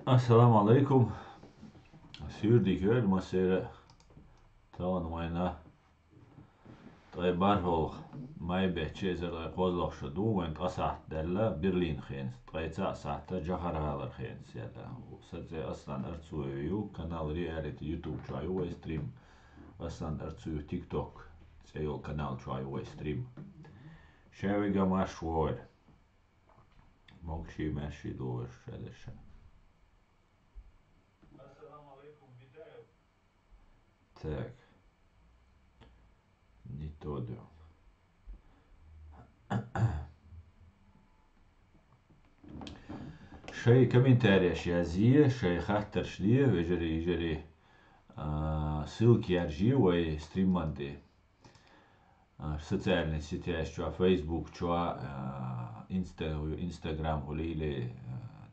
Assalamu alaikum. Sürdük masere tavan vayna tay barhol may behçezer qozloq şadu wen qasah dalla Berlin khens qayta sahta jaharalar khens yala sadze aslan artsuyu kanal reality YouTube çayu ve stream aslan artsuyu TikTok seyo kanal çayu ve stream şeve gamaş var mokşi meşi doğur şeleşen. Так, не то да. شيء комментарий شيء شيء خاطر شديه ويجري ссылки аржи ወይ стриманды социальные сети что Facebook что Instagram или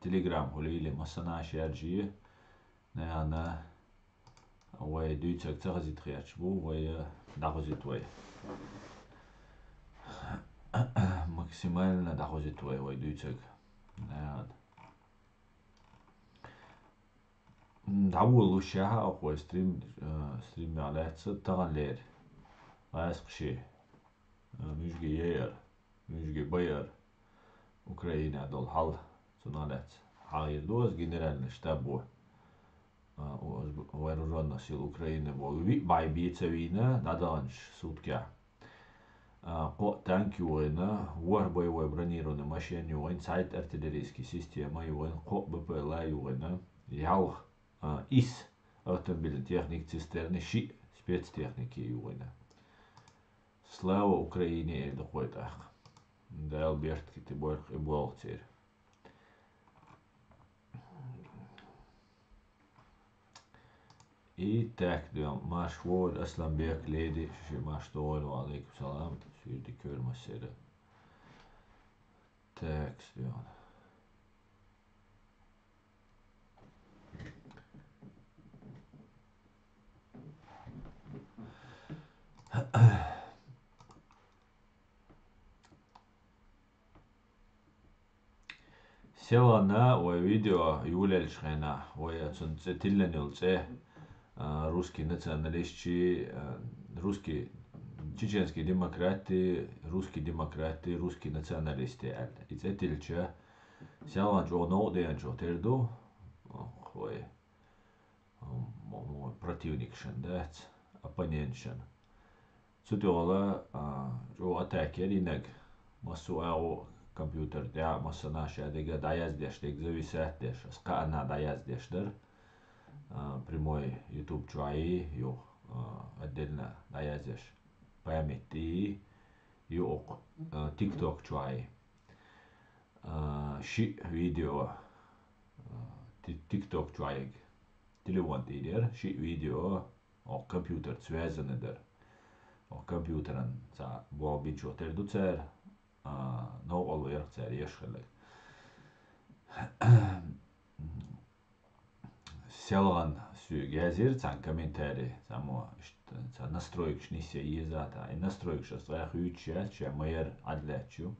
Telegram или масана аржи наверное way дүйцөк цагызит хячбу way дагозит way максимально дагозит way дүйцөк دعول وشها أو ستريم على تغن لير عايز شيء مش جيير مش جيبير أوكرانيا دول حل سنالات حاير دوز جنرال نشتابو вооруженных сил Украины бай бийцевина наданж суткя танки война war боевой бронированной машине войн сайт артиллерийской системы войн БПЛА война ялх из автомобильной техник цистерны щи спецтехники война слава Украине это какой-то да Альберт Китеборг и Болтер. И так, маш вор Асламбек леди, маш тор, алейкум салам, сюди кёрма седа. Так, села на видео Юлия Шхена, ой, тиллен юлце. Русский националисты, русские чеченские демократы, русские националисты. Это тельча. Сялан джо ноуден джо терду, хой противник шен, да, оппонент шен. Сутола джо атакер инег массуау компьютер да массана шадега даяздеш дег зависятдеш, скана даяздеш дар. Прямой YouTube чуаи ю отдельно наязешь памяти ю TikTok чуаи ши видео TikTok чуаи телефон идер ши видео о компьютер связаны дер о компьютерен за бобичо тердуцер но олверцер ешхелек Селган сюгязир цан комментарий само цан настроек шнисе езата и настроек шастраях юча че майер адлячу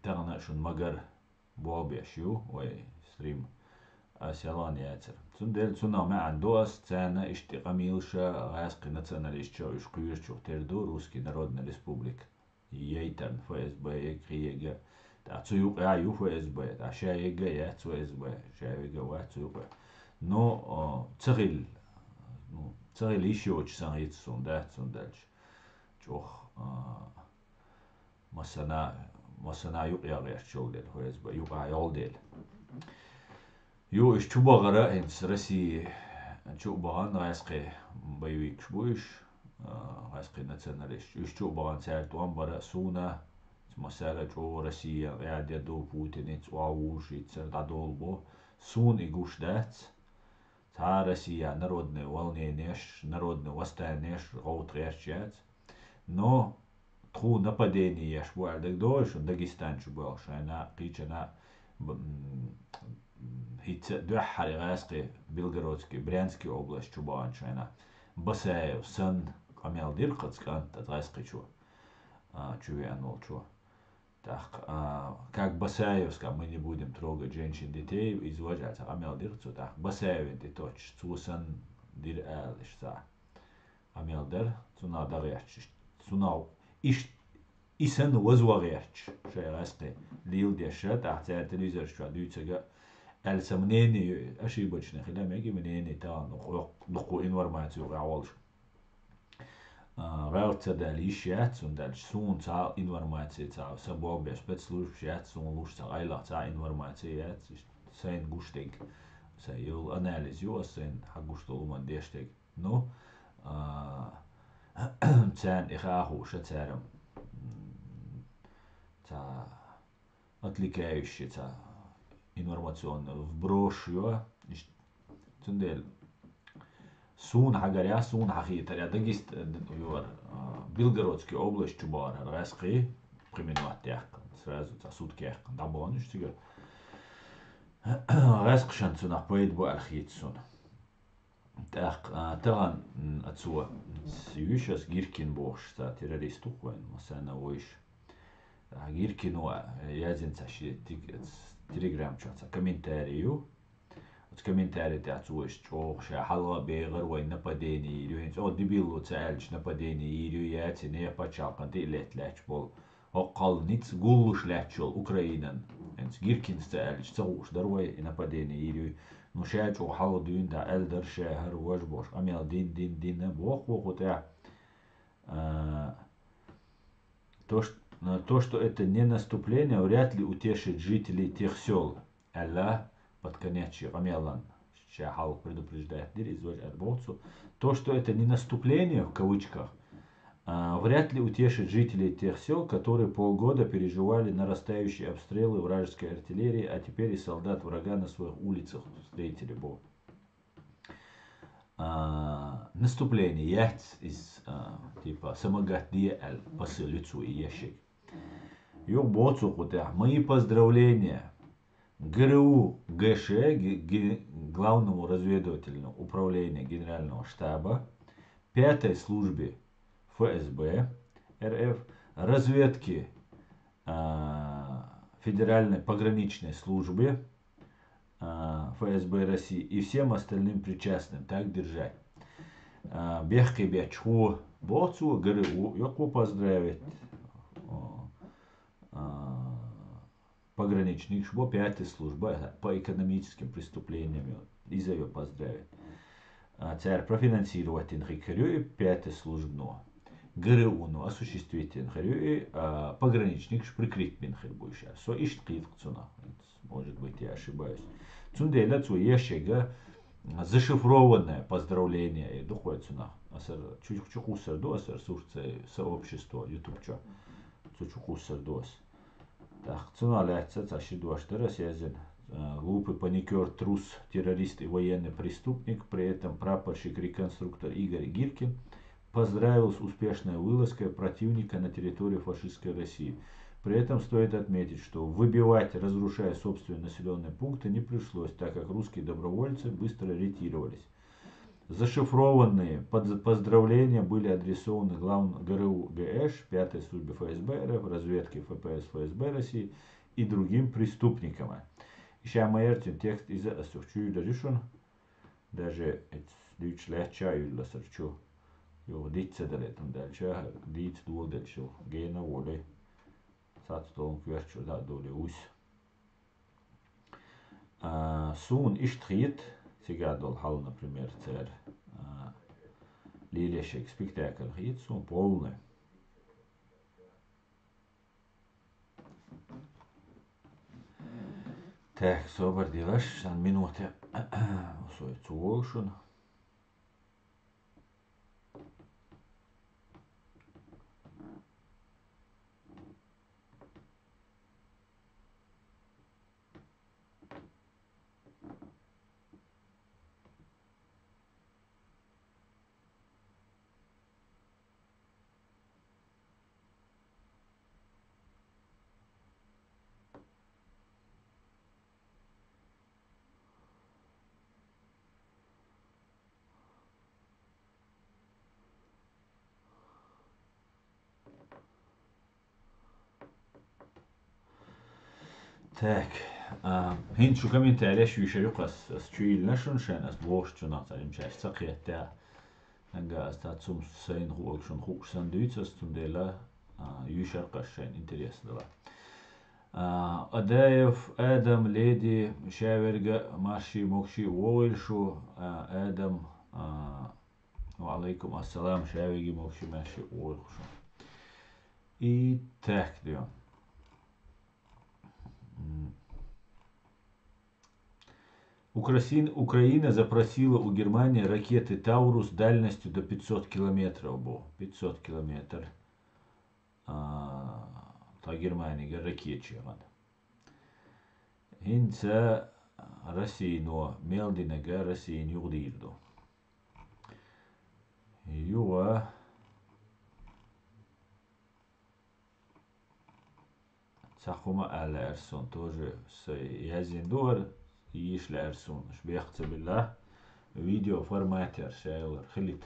тагна шун магар бобяшу ой стрим селган яцер цундел цунама андос цана иштиqamilша гасqi националистчо ишкуйрчо терду русский народная республика Ейтан ФСБ криега da zu UFSB da шаега я ФСБ шаега ва цуга но царил еще чсан ицун да цундалж чох масана юqягэр чолдел ФСБ юqa йолдел ю иш чубагара инс России чубаган гасqi боевик шбуш гасqi националист иш чубаган цартуан бара суна مسألة روسيا قاعد يدو بوتين وعوش يتصدقوا سون يجوش دات تا Россия народное волнение народное восстание роут речет но тру нападение швардак дольше Дагестан был шайна причина хит духари гасqi Белгородский Брянский область чубан шайна басаев сан камел диркатскан та гасqi чу чувянул чу Так, как Басаевска, мы не будем трогать женщин, детей, изводят, амел дирцу, так, Басаевин ты точь, цусан дир элишса, амел дир, цуна дарьяч, цуна иш, исен возваряч, шераски, лил дешет, так, ця телевизор, что дюйцега, эльса мнение, ошибочно, хиля меги мнение, та, ну, информацию, равалш. Realceļi šķiets un daļš sūn cā informācija cā sabobie speclūžu šķiets un lūš cā ailā cā informācija jēc sen guštig se jul analizi jos sen hagusto luman dieštig nu cēn ihāhu šacēram cā atlikējuši cā информационно вброшу jo цундел Сун Хагаря, Сун Хахитар, я дагист юар Белгородский область Чубара, Раски, применуат тяхкан, сразу за сутки яхкан, да было ничего тига. Раскшан цуна поедбу архитсун. Так, таган отцуа сюшас Гиркин бошь, та террористу хуэн, масана ойш. Гиркину язин цаши телеграм чаца комментарию. комментарии отцуешь, что халва бегар вой нападение, или о дебилу цельч нападение, или яти не почалкан ты лет бол, окал ниц гулуш лечол Украинан, энс гиркин цельч цауш дарвой нападение, или ну шач о халва дюн да элдер шахар вожбош, амел дин бог это то, что это не наступление, вряд ли утешит жителей тех сел. Аллах под конец Рамелан Шахал предупреждает то, что это не наступление в кавычках, вряд ли утешит жителей тех сел, которые полгода переживали нарастающие обстрелы вражеской артиллерии, а теперь и солдат врага на своих улицах встретили Бог. Наступление яц из типа самогатдия аль посылицу и ящик. Юг боцу куда мои поздравления ГРУ ГШ, Главному разведывательному управлению Генерального штаба, 5-й службе ФСБ РФ, разведке Федеральной пограничной службе ФСБ России и всем остальным причастным. Так держать. Бехки бячху боцу ГРУ, яку поздравить пограничник, шбо 5-я служба по экономическим преступлениям, из-за ее поздравить. Царь профинансировать инхикарю 5-я службу. ГРУ осуществить инхарю пограничник прикрыть минхар больше. Со ишткив цуна. Может быть, я ошибаюсь. Цундейла цу ешега зашифрованное поздравление и доходит цуна. Чучухусар досар сурце сообщество YouTube чо. Чучухусар дос. Так, цена ляется, цаши дуаштера сязен. Глупый паникер, трус, террорист и военный преступник, при этом прапорщик-реконструктор Игорь Гиркин поздравил с успешной вылазкой противника на территорию фашистской России. При этом стоит отметить, что выбивать, разрушая собственные населенные пункты не пришлось, так как русские добровольцы быстро ретировались. Зашифрованные поздравления были адресованы главному ГРУ ГЭШ, 5-й службе ФСБ РФ, разведке ФПС ФСБ России и другим преступникам. Еще майертин текст из асурчу решен, даже лич легча юлла сарчу, его дитя далетом дальше, дит дуол дальше, гена волей, сатстон кверчу да доли ус. Сун иштрит. Сега дол хал, например, царь лилешек спектакль хитсу полный. Так, собор делаш, минуты. Сой цуолшун. Так, هين شو كم انت علاش ويش يقص استويل نشون شان اس بوش شو ناس علم شاش سقيت تا انجا استات سوم سين هو شون خوك ساندويتش استون ديلا يوش يقص شان انتريس دلا أدايف آدم ليدي شاورجا ماشي موكشي وويل شو آدم وعليكم السلام شاورجي موكشي ماشي وويل شو и так да. Украина запросила у Германии ракеты Таурус дальностью до 500 километров. 500 километров. Та Германия ракетчи. Хинца Россия, но Мелдинага Россия не удирду. Юа Сахума Аля Эрсон тоже с Язиндор يشل أرسون بيخت بالله فيديو فورماتير شايلر خليت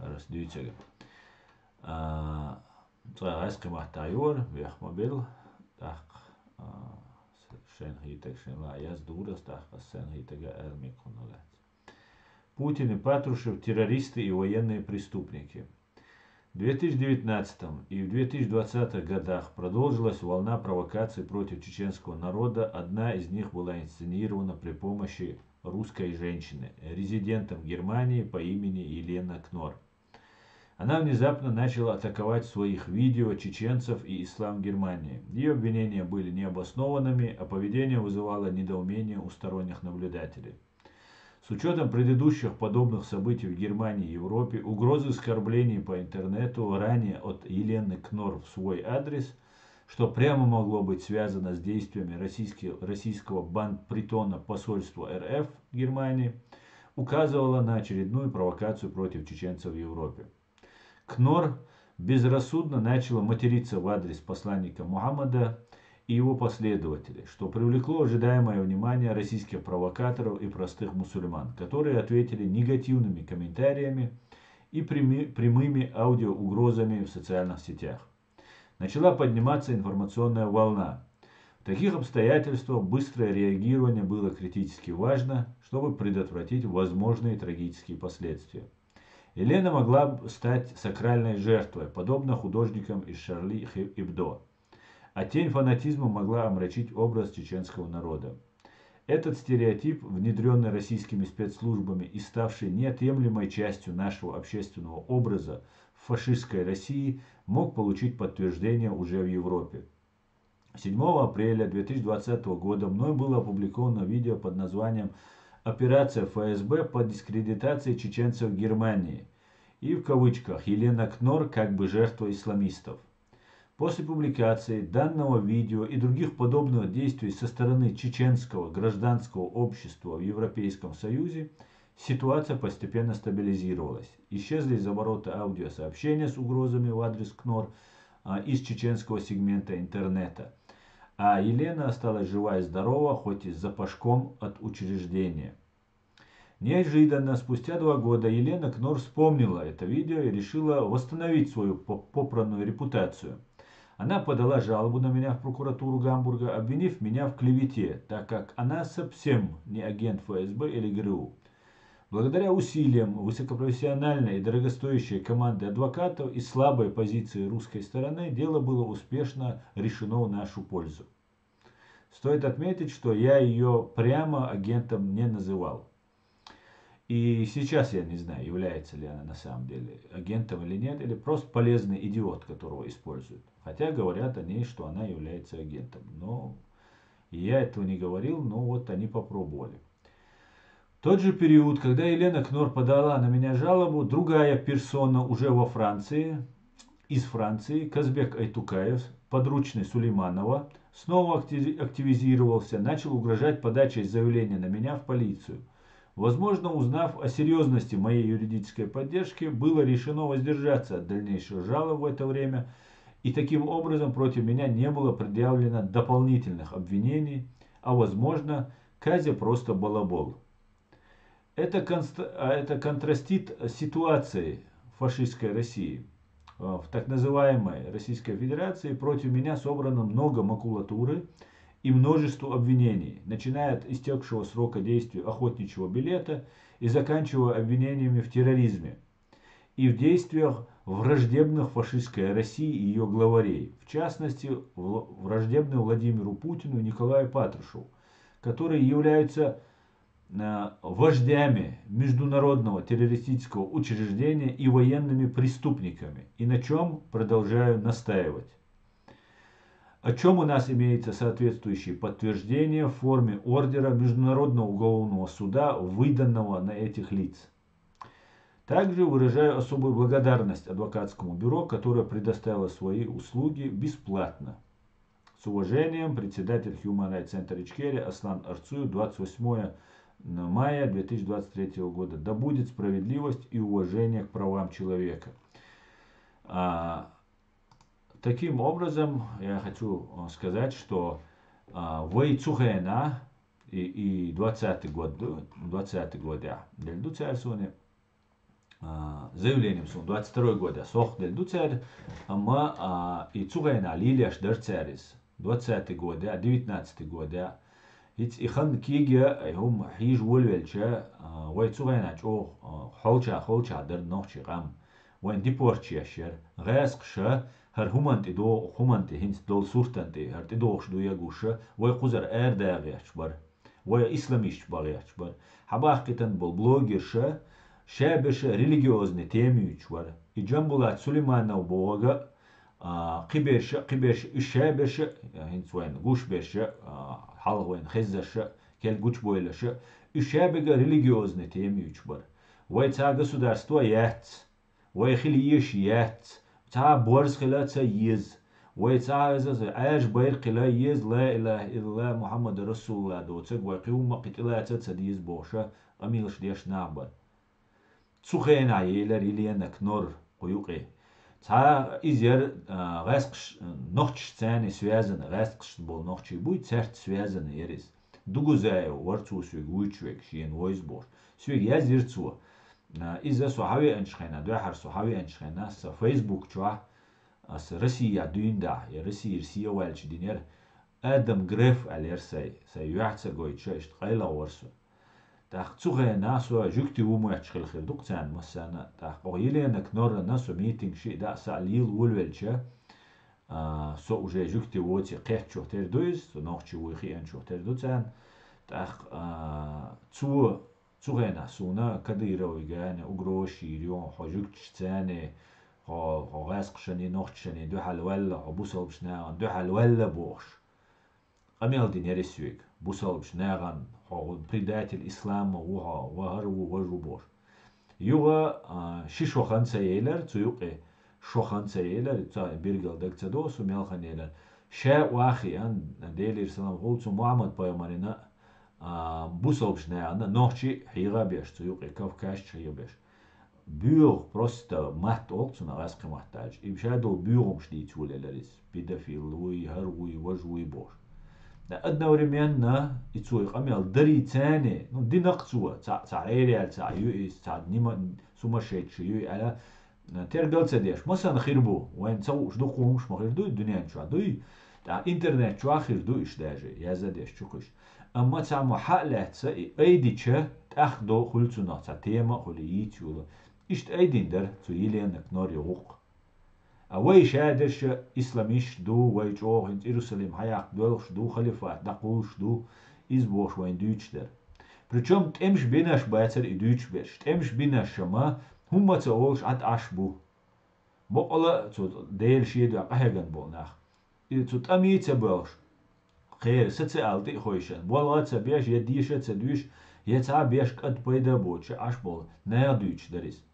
رس ديتشج صار عايز قيمة تايور بيخ موبيل تاق شين هيتك شين لا ياز دورس تاق السين هيتك أرمي كونولات Путин и Патрушев – террористы и военные преступники. В 2019 и в 2020 годах продолжилась волна провокаций против чеченского народа. Одна из них была инсценирована при помощи русской женщины, резидента в Германии по имени Елена Кнор. Она внезапно начала атаковать в своих видео чеченцев и ислам Германии. Ее обвинения были необоснованными, а поведение вызывало недоумение у сторонних наблюдателей. С учетом предыдущих подобных событий в Германии и Европе, угрозы оскорблений по интернету ранее от Елены Кнор в свой адрес, что прямо могло быть связано с действиями российского бандпритона посольства РФ в Германии, указывало на очередную провокацию против чеченцев в Европе. Кнор безрассудно начала материться в адрес посланника Мухаммада и его последователей, что привлекло ожидаемое внимание российских провокаторов и простых мусульман, которые ответили негативными комментариями и прямыми аудиоугрозами в социальных сетях. Начала подниматься информационная волна. В таких обстоятельствах быстрое реагирование было критически важно, чтобы предотвратить возможные трагические последствия. Елена могла стать сакральной жертвой, подобно художникам из Шарли Эбдо. А тень фанатизма могла омрачить образ чеченского народа. Этот стереотип, внедренный российскими спецслужбами и ставший неотъемлемой частью нашего общественного образа в фашистской России, мог получить подтверждение уже в Европе. 7 апреля 2020 года мной было опубликовано видео под названием «Операция ФСБ по дискредитации чеченцев в Германии» и в кавычках «Елена Кнор как бы жертва исламистов». После публикации данного видео и других подобных действий со стороны чеченского гражданского общества в Европейском Союзе ситуация постепенно стабилизировалась. Исчезли из оборота аудиосообщения с угрозами в адрес Кнор из чеченского сегмента интернета. А Елена осталась жива и здорова, хоть и с запашком от учреждения. Неожиданно, спустя 2 года, Елена Кнор вспомнила это видео и решила восстановить свою попранную репутацию. Она подала жалобу на меня в прокуратуру Гамбурга, обвинив меня в клевете, так как она совсем не агент ФСБ или ГРУ. Благодаря усилиям высокопрофессиональной и дорогостоящей команды адвокатов и слабой позиции русской стороны дело было успешно решено в нашу пользу. Стоит отметить, что я ее прямо агентом не называл. И сейчас я не знаю, является ли она на самом деле агентом или нет, или просто полезный идиот, которого используют. Хотя говорят о ней, что она является агентом. Но я этого не говорил, но вот они попробовали. В тот же период, когда Елена Кнор подала на меня жалобу, другая персона уже во Франции, из Франции, Казбек Айтукаев, подручный Сулейманова, снова активизировался, начал угрожать подачей заявления на меня в полицию. Возможно, узнав о серьезности моей юридической поддержки, было решено воздержаться от дальнейших жалоб в это время, и таким образом против меня не было предъявлено дополнительных обвинений, а возможно, Казя просто балабол. Это контрастит с ситуацией в фашистской России. В так называемой Российской Федерации против меня собрано много макулатуры, и множеству обвинений, начиная от истекшего срока действия охотничьего билета и заканчивая обвинениями в терроризме и в действиях враждебных фашистской России и ее главарей, в частности, враждебных Владимиру Путину и Николаю Патрушеву, которые являются вождями международного террористического учреждения и военными преступниками, и на чем продолжаю настаивать. О чем у нас имеется соответствующее подтверждение в форме ордера Международного уголовного суда, выданного на этих лиц. Также выражаю особую благодарность адвокатскому бюро, которое предоставило свои услуги бесплатно. С уважением, председатель Human Rights Center Ичкерия Аслан Арцуев, 28 мая 2023 года. Да будет справедливость и уважение к правам человека. Таким образом, я хочу сказать, что в Цухена и 20 год, я дельду царь заявлением сон 22 год, я сох дельду царь, и Цухена лилияш дар царис 20 год, 19 год, It's ихан киге هم حيج ولولچا ويتسوغينا چو خولچا در نوچي قام وين ديبورچياشر غاسقشا هر همانت دو همانت هنس دول سورتانت هر تدوخش دو يغوشا وي قزر ارداغياچ بر وي اسلاميش باغياچ بر حباقتن بول بلوجرشا شابش ريليجيوزني تيميوچ بر يجنبولات سليمانو بوغا قبيش الشابش هنس وين غوش بيش حال وين خزش كل гуч бойлаш ишабега религиозный темиуч бар вай ца государство яц вай хилиеш яц ца борс хилаца ез вай ца аж байр қила ез ла илаха илля мухаммад расулуллах доцег вай қиума қитилаца цадиз боша амилш деш набар цухена елер илиена кнор қуюқи ца изер гасқш нохч цани связаны гасқш бол нохчи будет церт связаны ерис дугузаев варцу свег уйчвек шиен войсбор свег язирцу из-за сухави аншхена дуахар сухави аншхена с фейсбук чуа с Россия дуинда я Россия вальч динер Адам Греф алерсай юахца гойча ишт қайла варсу так цухена со жукти умуяч хилхир дуқцан масана так оилена кнора насо митинг ши да салил вулвелча со уже жукти воти қехчо тердуис со нохчи уйхи анчо тердуцан так цухена суна кадирови гане угроши рион хожукчцане غاسقشني نوختشني دوحل ولا بوصل بشناغن دوحل ولا بوش أميل دينير السويق بوصل بشناغن предатель ислама وهر وجو بوش يوغا شيشوخان سيلر تيوقي شوخان سيلر تا بيرجل دك تدوس وميلخان يلر شا واخي ان ديلير سلام قلت محمد بايمارينا بوصل بشناغن نوختشي حيغا بيش تيوقي كافكاش حيغا بيش Бюр просто мат олцу на раске махтач. И бшадо бюром шли цулелерис. Педофил, луи, харуи, вожуи бош. Да одновременно и цуй камел дари цены. Ну динакцуа. Ца эриал, ца юис, ца нима сумасшедший юи аля. Тергал цедеш. Масан хирбу. Вайн цау жду кумш махирду дунян чуа. Дуй. Да интернет чуа хирду иш даже. Я задеш чукуш. Amma ца махалятся и эйдича тахдо хульцуна. Ца тема хули итюла. إشت أيدين در تيلين نكنار يوق أوي شادش إسلاميش دو ويجوه إنت إيروساليم حياق دولش دو خليفات دقولش دو إزبوش وين دوش در Причем تمش بيناش باتر إدوش برش تمش بيناش شما هم تقولش عد عشبو بقلا ديل شيدو قهجن بولناخ إذا تأمي تبولش خير ستسألتي خويشن بولا تبيش يديش تدوش يتعب بيش قد بيدا بوش عشبول نادوش دريس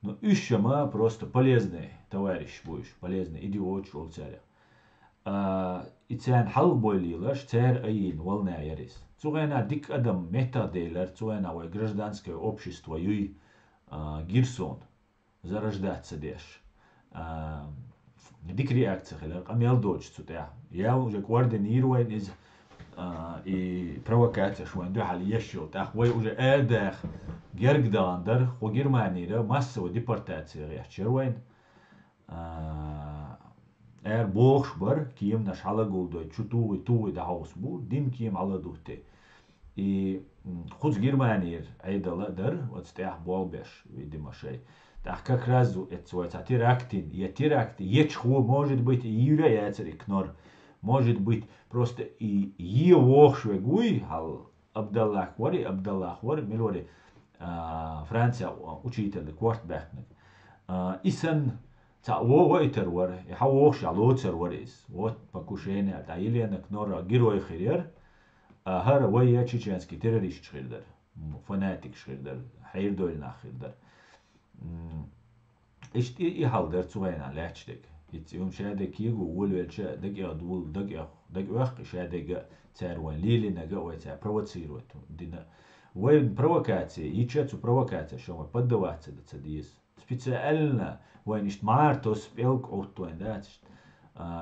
Но ищема просто полезный товарищ будешь, полезный идиот шел царя. И цян хал бойлилаш царь аин волна ярис. Цугена дик адам метаделер, цугена вой гражданское общество юй гирсон зарождаться деш. Дик реакция хелер, амел дочь цутя. Я уже координирую из и провокация шуан духал ешил так вой уже эдах гергдандер хо Германии массовая депортация яхчервайн بوخش بر كيم نش على جولدو تشوتوي توي ده هاوس بو دين كيم على دوتي خود جيرمانير عيدا لا در وتستيح بول بيش ويدي ما شيء تحكا كرازو اتسوي تيراكتين يتيراكتين يتشخو может быть يورا ياتر إكنور может быть просто и وخش وجوي هل عبد الله أخوري ملوري فرنسا учитель كوارتباك إسن تا ويتر ور يحوش على وتر وريس وات بكوشين تعيلين كنور جيرو خير هر ويا تشيچنسكي تيروريست خيردر فناتيك خيردر حير دول ناخيردر إيش يحاول تسوينا لاتشتك يوم شادك يجو ولشة دقيقة دول دقيقة وقت شادك تاروان ليلي نجا ويتا بروتسيروتو دينا وين провокация يشاتو провокация شو ما بدوات تديس специально وين اشتمارتو سبيلك اوتوين داتش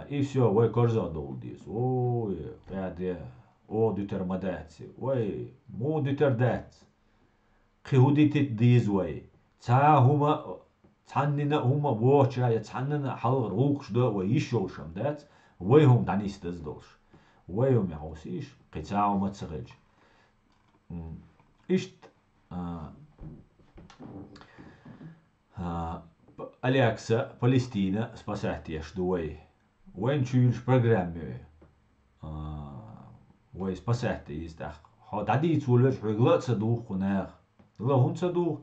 и все وين корзон долдис ой بعد او ديتر مداتي وي مو ديتر دات خيوديت ديز وي تا هما تعننا هما بوچا يتعننا حلغ روكش دو ويشوشم دات وي هم دانيس دزدوش وي هم يحوسيش قتاعو ما تسغج اشت Алякса, Палестина, спасати дуой. Вен чуйлш программе. Вей спасати издах. Дади цулвеш реглат садух хунах. Ла хун садух.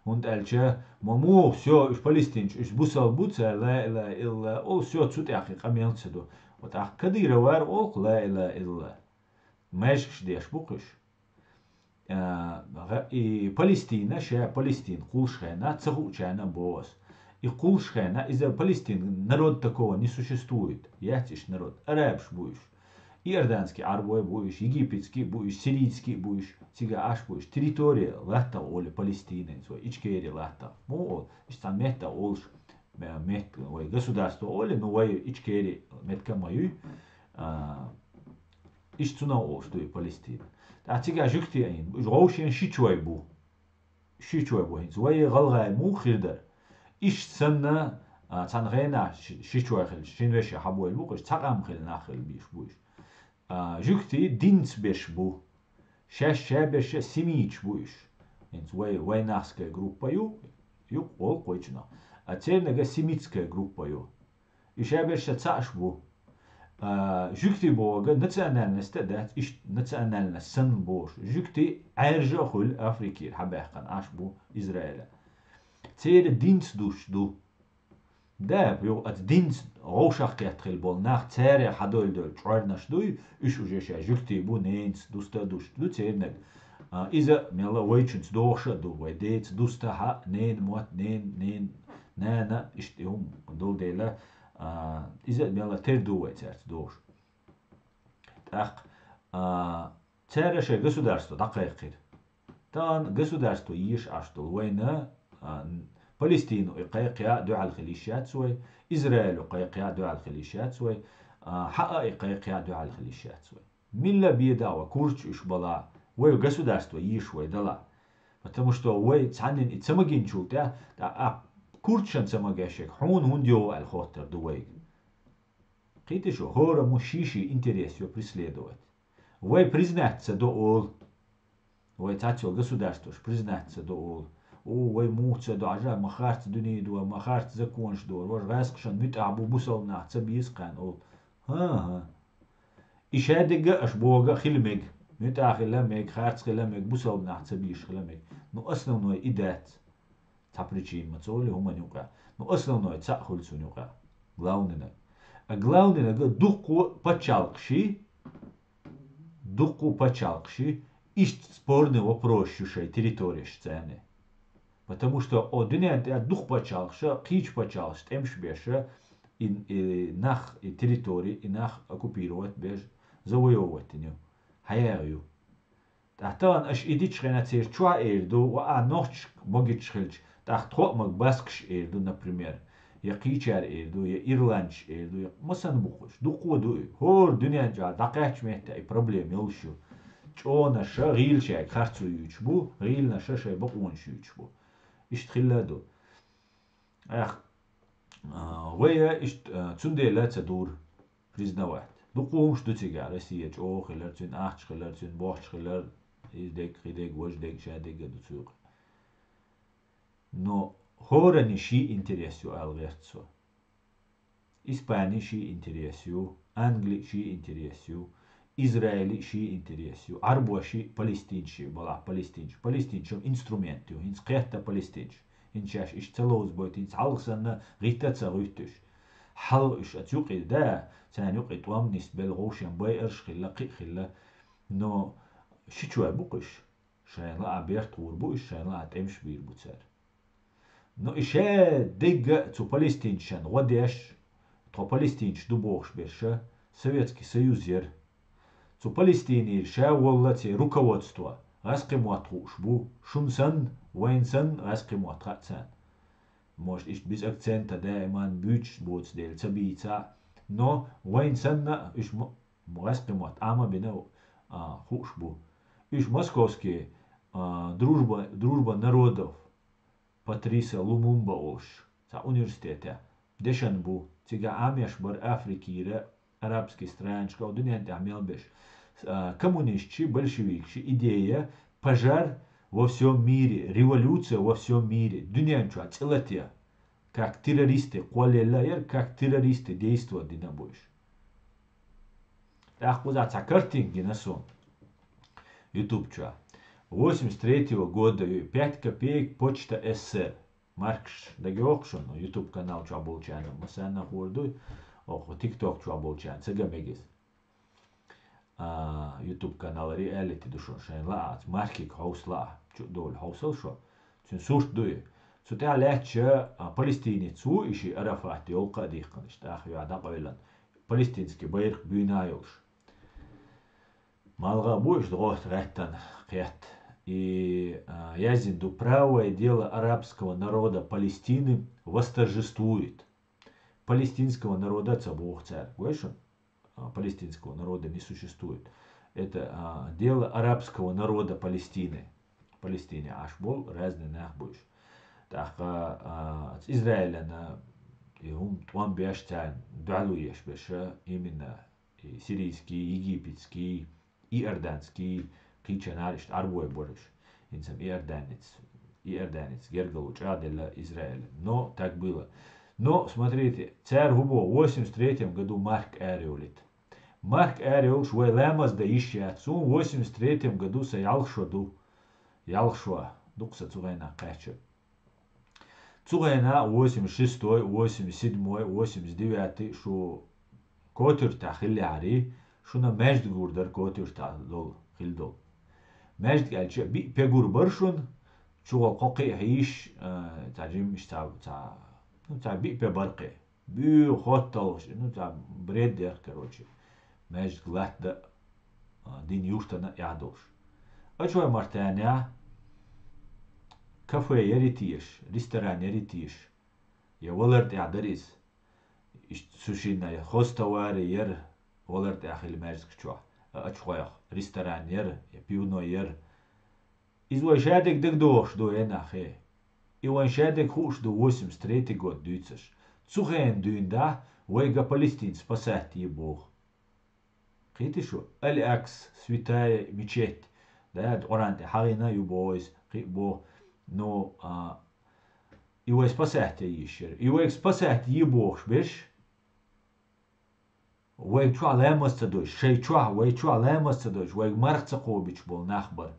Und elche mamu все iš Palestinč iš busal buca la ila illa ol все цут яхи камян саду. Вот ах кадира вар ол la ila illa. Мешкш деш букыш. И Палестина ша Палестин кулшена цахучана бос. И кулшена из-за Палестин народ такого не существует. Яhtиш народ. Арабш будешь. Иорданский арбой будешь, египетский будешь, сирийский будешь, сега аш будешь. Территория лата оле Палестины, свой ичкери лата. Ну, там мета олш, мет, ой, государство оле, ну, ой, ичкери, метка мою, ишцуна олш, дуй Палестина. А сега жукти айн, жроушен шичуай бу, хинц, ой, галгай му хирдар. Иш сана, цангена шичуай хил, шинвеши хабуай бу, цагам хил нахил биш будешь. Жукти динц беш бу. Шеш беш семич будешь. Инц войнахская группа ю ол койчна. А цельнага семитская группа ю. И шебеш цаш бу. Жукти бога национальность да иш национальность сан бош. Жукти айржа хул Африкир хабахкан аш бу Израиля. Целе динц душ ду. Да, бо от динц روشخ كاتخيل بول ناخ تاري حدول دول تعرناش دوي إيش وجيش جوكتي بو نينس دوستا دوش دو تيرنك إذا ميلا ويتشنس دوشة دو ويديت دوستا ها نين موت نين نانا إشتهم دول ديلا إذا ميلا تير دو ويتارت دوش تاق تاري شي государство دقيقير تان государство يش أشتول وينا فلسطين يقيقيا دو على الخليشات سوي إسرائيل يقيقيا دو على الخليشات سوي حقا يقيقيا دو على الخليشات سوي ملا بيدا وكورش إش بلا وي государство يشوي دلا потому что وي تعنن اتسمجين شو تا كورشن سمجاشك حون هونديو الخوتر دوي قيت شو هورا مشيشي интересью преследовать وي признаться до ол وي تاتيو государство признаться до ол وي موتسا دو عجا مخارت دني دو مخارت زكونش دو وش غاسقشن متعبو بوصل نعت بيسقان أول ها إشادق أشبوغا خلمج متع خلمج خارت خلمج بوصل نعت بيش خلمج نو أصلا نو إدات تبريتشين ما تقولي هما نوقع نو أصلا نو تأخل سو نوقع главное دقو почалкши ищ спорный вопрос шей территории сцены. Потому что один дух почалша, кич почалш, темш беша, и нах территории, и нах оккупировать беж, завоевывать нее, хаярю. Тахтан аш идич хренацер чуа эрду, а ночь могит шхельч, тах тхот мог баскш эрду, например, я кичар эрду, я ирландч эрду, я масан бухуш, духу дуй, хор дуня джа, дакач мехта и проблем елшу. Чо наша гилчай, харцу ючбу, гил наша шай бакун шючбу. إيش تخلادو أخ Вая цунделя цадур признавать. Дукумш дутига Россия чо хилер цун ахч хилер цун бохч хилер издек хидек вождек шадек дутук. Но хора ниши интересу алгерцо. Испания ши интересу, Англи ши интересу, Израиль ши интересу, Арбо ши палестинши, бала палестинш. Палестиншом инструменту, инс кехта палестинш. Иншаш иш целоз бойт, инс алгсана غيتا تسغيتش. حل إش أتوقي دا تاني يقي توامنس بالغوشين بايرش خلا قي خلا نو شتوى بقش شاين لا عبير طور بوش شاين لا عتمش بير بوتسار نو إشا دقة تو بالستين شان وديش تو بالستين دو بوش بيرشا Советский Союз ير تو بالستيني شا والله تي руководство غاسقي مواتخوش بو شمسن وينسن غاسقي مواتخاتسان Может, ich bis Akzente da man bütsch bots del zabita но وين سنة إيش مرسقمات أما بنا خوشبو إيش московский дружба народов Патриса Лумумба ош за университета дешанбу тига амеш бар Африкире арабский страничка у дуня амел беш коммунистчи большевикчи идея пожар во всем мире, революция во всем мире, дунянчу ацелатия, как террористы, как террористы действуют динабойш. Так вот, за картинки на сон. Ютубча. 83-го года 5 копеек почта СССР. Маркш дагеокшон, ютуб канал чаболчан, масана хордуй, ох, тикток чаболчан, цагамегис. YouTube канал реалити душон шайн лаат маркик хаусла чу дол хаусал шо чун сурт дуй сути аляча Палестине цу иши Арафат ёлка дихкан штах яда qавилан палестинский байрк бюнайолш малга буш дрот реттан қият и язинду правое дело арабского народа Палестины восторжествует палестинского народа цабух царь гойшон палестинского народа не существует. Это дело арабского народа Палестины. Палестине аж был разный нах будешь. Так Израиля на он бештан дуалуеш беша именно сирийский, египетский, иорданский кичанариш арбой бориш. Инсам иорданец гергалуч адела Израиля. Но так было. Но, смотрите, царь Губо в 83 году Марк Эриолит. Марк Эриол швей лемас да ища. Сум в 83 году са ялшоду. Ялшва. Дукса цугайна кача. Цугайна 86, 87, 89 шо котыр та хилляри. Шуна межд гурдар котыр та дол хилдол. Межд галча би пегур баршун. Чугал қоқи хиш таджим та ну та би пебарқи би хотал ну та бредер короче меж глатда дин юштана ядош ачва мартаня кафе яритиш ресторан яритиш я воларт ядарис иш сушина я хостовари яр воларт ахил меж кчва ачва ресторан яр я пивно яр извошадек дэгдош до энахе Иван Шадек хуш до 83 год дюцаш. Цухен дюнда, вейга Палестин спасать и Бог. Хитишу, Аль-Акс, святая мечеть. Да, оранте, харина юбойс, бо, но, его спасать ищер. Его спасать и Бог, беш? Вейг чуа лемас цадош, шей чуа, вейг чуа лемас цадош, вейг марца кобич бол нахбар.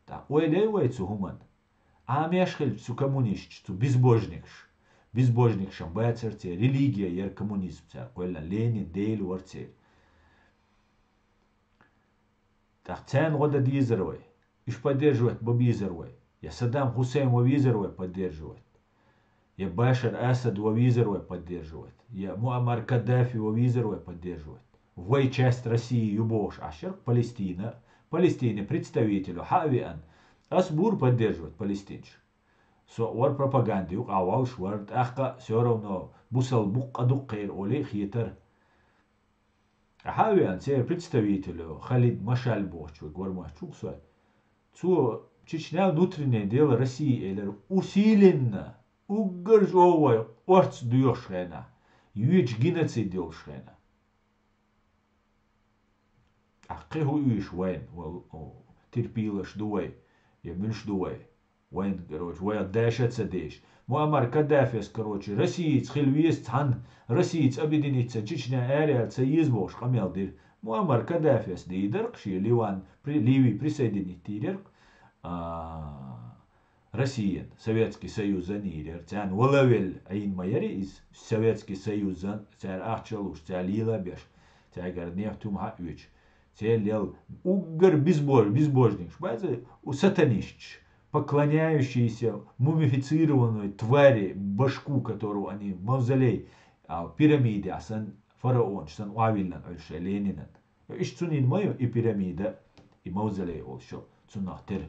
Да, вей цухуман. А мешхель цу коммунист, цу безбожникш. Безбожникшам бэцерте, религия яр коммунизм цар. Куэлла Ленин, Дейл, варцер. Так цен года дизервай. Иш поддерживает Бабизервай. Я Саддам Хусейн Вавизервай поддерживает. Я Башар Асад Вавизервай поддерживает. Я Муаммар Каддафи Вавизервай поддерживает. Вой часть России юбош ашер Палестина. Палестине представителю Хавиан. Асбур поддерживает палестинч. Вар пропаганды авал швард ахка все равно бусал бук адуккейр олей хитер. Хавиан се представителю Халид Машальбохчу гормахчукса. Цу Чечня внутреннее дело России или усиленно уггар жовой орц дуёшхена. Юич геноцид делшхена. Ахқиху юиш вайн, терпилаш дуай, я мюльш дуай. Вайн, короче, вайн дашется деш. Муаммар Каддафис, короче, Россиец, хильвист, хан, Россиец, объединиться, Чечня, Ариал, Союзбош, Хамелдир. Муаммар Каддафис, Дидерк, Ливан, Ливий присоединить Тирерк, Россия, Советский Союз за нирер, тян Воловель, Аин Майери из Советский Союз за тян Ахчалуш, тян Лила Беш, тян Гарнев Тумха Уич, тян Лел Угар безбожник, шпайзе, у сатанищ, поклоняющиеся мумифицированной твари, башку, которую они в мавзолей, пирамиде, а сан фараон, сан Уавилнан, Ольше, Ленинан. Иш цунин мою и пирамида, и мавзолей олшо, цунах тер.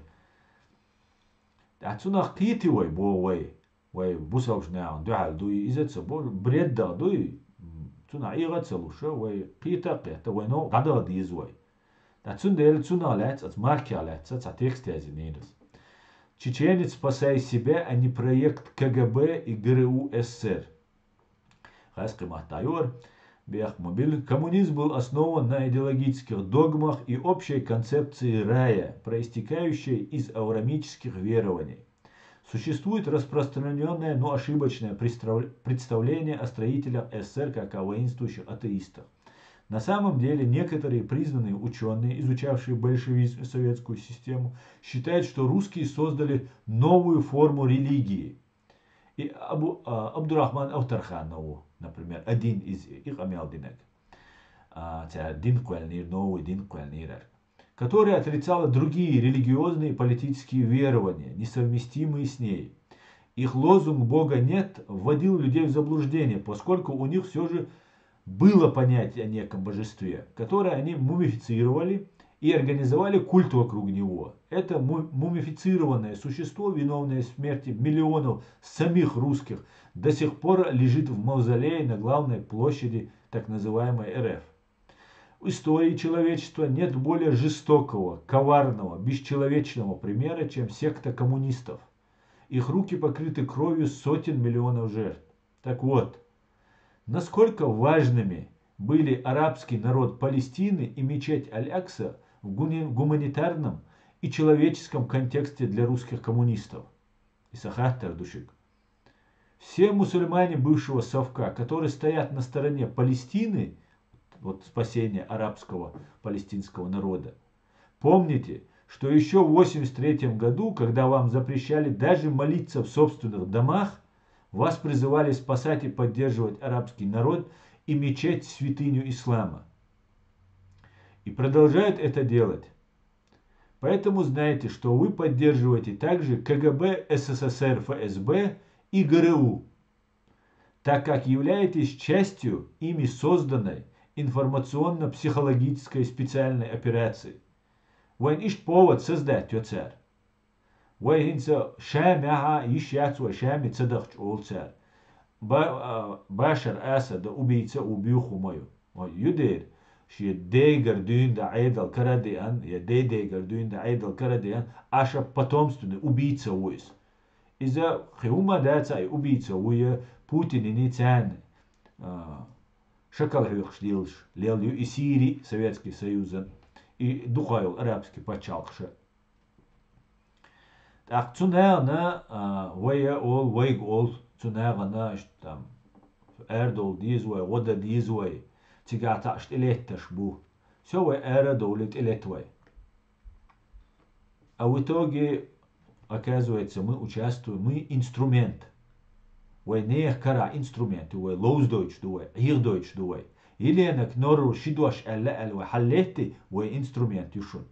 Цунах кити вой, бо вой, бусавш неан, дуал, дуи, изется, бо, бредда, дуи, цунах игаться луша, вой, кита, вой, но, гада диз вой. Цун дел цунах лец, от марки лец, от тексте азинирис. Чеченец «Спасай себя», а не проект КГБ и ГРУ СССР. Коммунизм был основан на идеологических догмах и общей концепции рая, проистекающей из авраамических верований. Существует распространенное, но ошибочное представление о строителях СССР как о воинствующих атеистах. На самом деле некоторые признанные ученые, изучавшие большевизм и советскую систему, считают, что русские создали новую форму религии. И Абдурахман Автарханову, например, один из их амелдинек, новый Дин Куэльнир, который отрицал другие религиозные и политические верования, несовместимые с ней. Их лозунг «Бога нет» вводил людей в заблуждение, поскольку у них все же было понятие о неком божестве, которое они мумифицировали и организовали культ вокруг него. Это мумифицированное существо, виновное в смерти миллионов самих русских, до сих пор лежит в мавзолее на главной площади так называемой РФ. В истории человечества нет более жестокого, коварного, бесчеловечного примера, чем секта коммунистов. Их руки покрыты кровью сотен миллионов жертв. Так вот, насколько важными были арабский народ Палестины и мечеть Аль-Акса в гуманитарном и человеческом контексте для русских коммунистов. Исахат Тардушик. Все мусульмане бывшего совка, которые стоят на стороне Палестины, вот спасения арабского палестинского народа, помните, что еще в 1983 году, когда вам запрещали даже молиться в собственных домах, вас призывали спасать и поддерживать арабский народ и мечеть святыню ислама. И продолжают это делать. Поэтому знайте, что вы поддерживаете также КГБ, СССР, ФСБ и ГРУ, так как являетесь частью ими созданной информационно-психологической специальной операции. Вайн ишь повод создать царь. Вайнца шамяха ишьяцу шами цадахч олцар. Башар Асада убийца убьюху мою. Юдер. Ши дейгар дюнда айдал карадиан, я дейгар дюнда айдал карадиан, аша потомственный убийца уис. Из-за хиума даца и убийца уя Путин и Ницян шакал хвилш, лел и Сирии, Советский Союз, и духайл арабский почалкша. Так цунагна вая ол вайг ол цунагна там эрдол дизвай вода дизвай тигата штилетташ бу все вай эра долит илетвай. А в итоге оказывается мы участвуем, мы инструмент. Вай не кара инструмент, вай лоуздойч дуай, ирдойч дуай. Или анак нору шидуаш алла вай халлети вай инструмент юшун.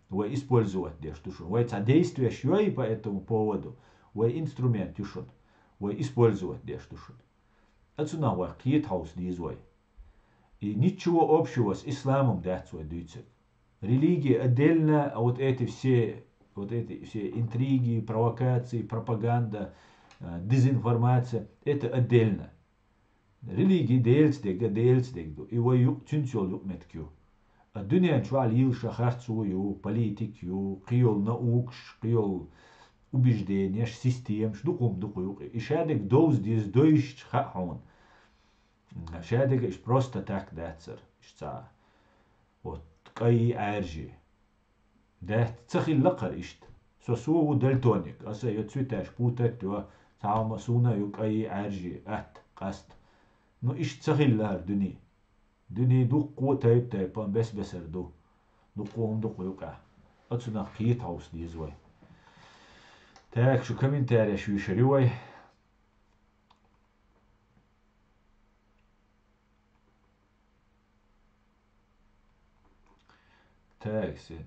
Вы использовать дештушун. Вы действия шьёй по этому поводу. Вы инструмент юшун. Вы использовать дештушун. Отсюда вы киетхаус дизвой. И ничего общего с исламом дятсвой дюйцек. Религия отдельно, а вот эти все интриги, провокации, пропаганда, дезинформация, это отдельно. Религия дельстег. И вы тюнчол юкметкю. الدنيا شوال يل شخص ويو بوليتيك يو قيول نوكش قيول убеждения, систем, шдукум дукуюк. И шадик доуз диз дойш хахон. Шадик иш просто так дацер. Ишца. Вот кай аржи. Да цахил лакар ишт. Сосу дальтоник. Аса йоцвиташ путат то таама суна юк ай аржи ат قاست. نو إيش تسخيل لها دني دقو تايب بس بسر دقوهم دقو يقع أتصنع قيت عوص دي زوي تاك شو كمين تاري شو يشريوي تاك سي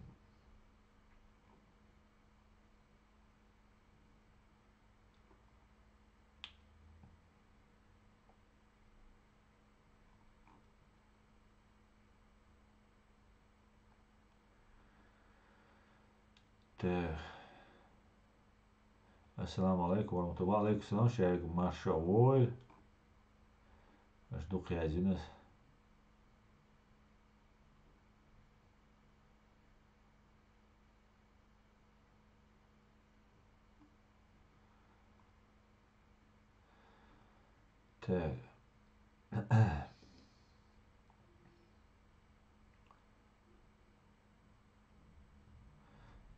تاك السلام عليكم ورحمة الله عليكم السلام شايك مارشا وول اش دوق يا زينس تاك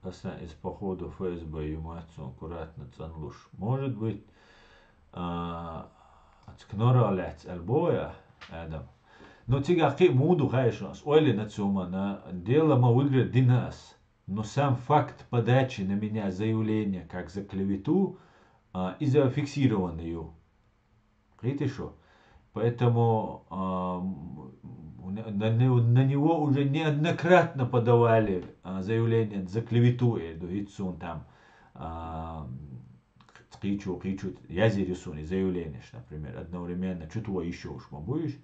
Останется из походу ФСБ и мацу аккуратно цанлуш. Может быть, отскнора лец альбоя, Адам. Но тига ки муду хайшос, ойли нацума на дело мы выиграть динас. Но сам факт подачи на меня заявления как за клевету и зафиксированную. Видите что? Поэтому на него уже неоднократно подавали заявление за клевету, Ицун там қичу, язерисуни заявление, например, одновременно, что-то еще уж будешь,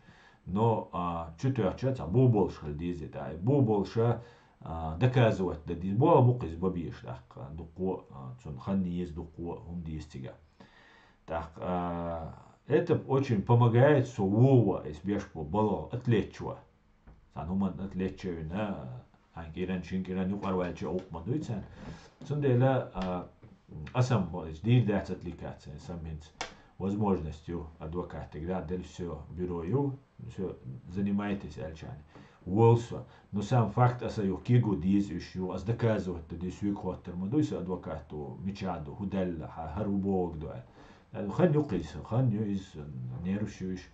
но что-то очаться, бобол шальдизи, да, боболша доказывать, да, дизбола букис бабиш, так, дуко, цун ханни есть дуко, умдистига. Так, это очень помогает сувова избежку было отлечива. Сануман отлечива на анкиран шинкиран юқарвалчи оқмадуйцан. Сундела асам дир дать отвлекаться, саминц возможностью адвоката. Тогда дель все бюрою, все занимаетесь альчани. Уолсо, но сам факт асаю кигу диз ищу, аз доказывать, что диз юқоттер мадуйса адвокату мичаду, худелла, харубог дуа. Хан юқис, хан юис нервщуешь,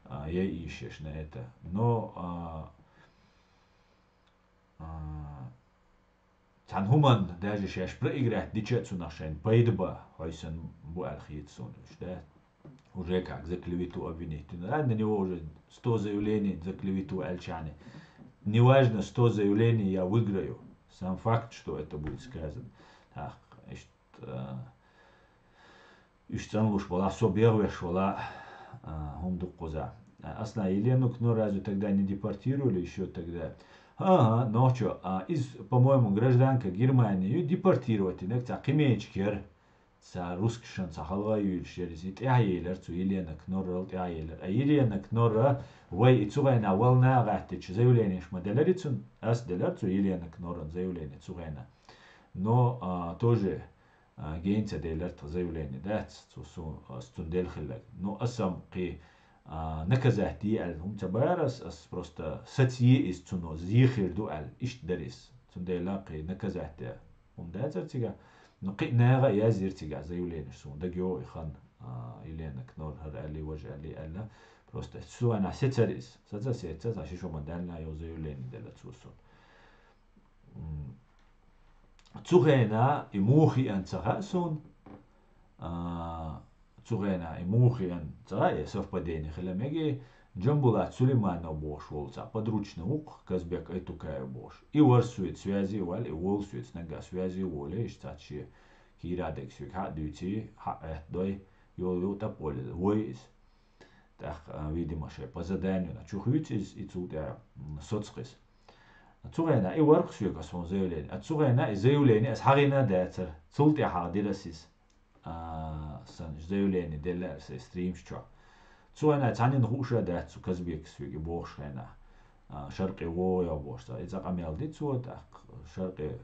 я ищешь на это. Но Танхуман даже сейчас проиграть дичецу нашен, поедба, хойсен буалхитсон, да, уже как за клевету обвинить. На него уже 100 заявлений за клевету альчане. Неважно, 100 заявлений я выиграю. Сам факт, что это будет сказано. Так, Ишцан луш была собервеш, была хундуккоза. Асна Елену Кно разве тогда не депортировали еще тогда? Ага, но что, по-моему, гражданка Германии ее депортировать, некто Кимечкер, са русский шанс, халва юльшерис, и Елер, цу Елена Кнора, Елер, а Елена Кнора, вай и цугайна, волна гатич, заявление шмаделярицун, ас делярцу Елена Кнора, заявление цугайна. Но тоже гейнца делярт заявление, да, стундель хилек. Но асам ки наказати аль табарас ас просто сатье из цуно зихир дуал иш дарис цундела ки наказати да цартига но ки нага я зиртига заявление сун да гео ихан Елена Кнор хар али важа али алла просто суана сетарис сетца шишо мандална yo заявление дела цусун цугена и мухи анцахасун цугена и мухиан цая совпадение хелемеги Джамбулат Сулейманов бош волца подручный ук Казбек Айтукая бош и варсует связи вал и волсует снага связи воле штачи кирадек сюк хадуйти дой йо таполе войс так видимо ше по заданию на чухуйтис и цуда соцхис цугена и варсует касон заявление цугена и заявление с харина датер цулти хадирасис заявление делерс стримчо цуэна цанин хуша дат казбек сюги бошена шарқи воя бошта иза камел дицуа так шарқи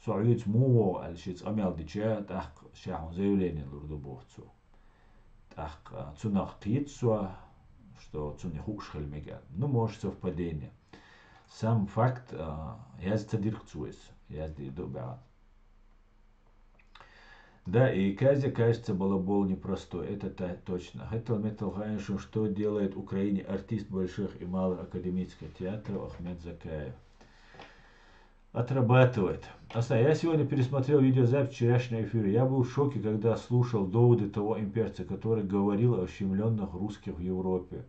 Союз муу алшиц амял дича тах шахун заявление лурдубовцу. Так цунах кицуа, что цуни хукшхель мегал. Ну, может совпадение. Сам факт язд диркцуес, язд добят. Да, и Казе, кажется, балабол непростой, это точно. Хэттл Метал Хайншин, что делает в Украине артист больших и малых академических театров Ахмед Закаев. Отрабатывает. Я сегодня пересмотрел видеозапись вчерашнего эфира. Я был в шоке, когда слушал доводы того имперца, который говорил о ущемленных русских в Европе.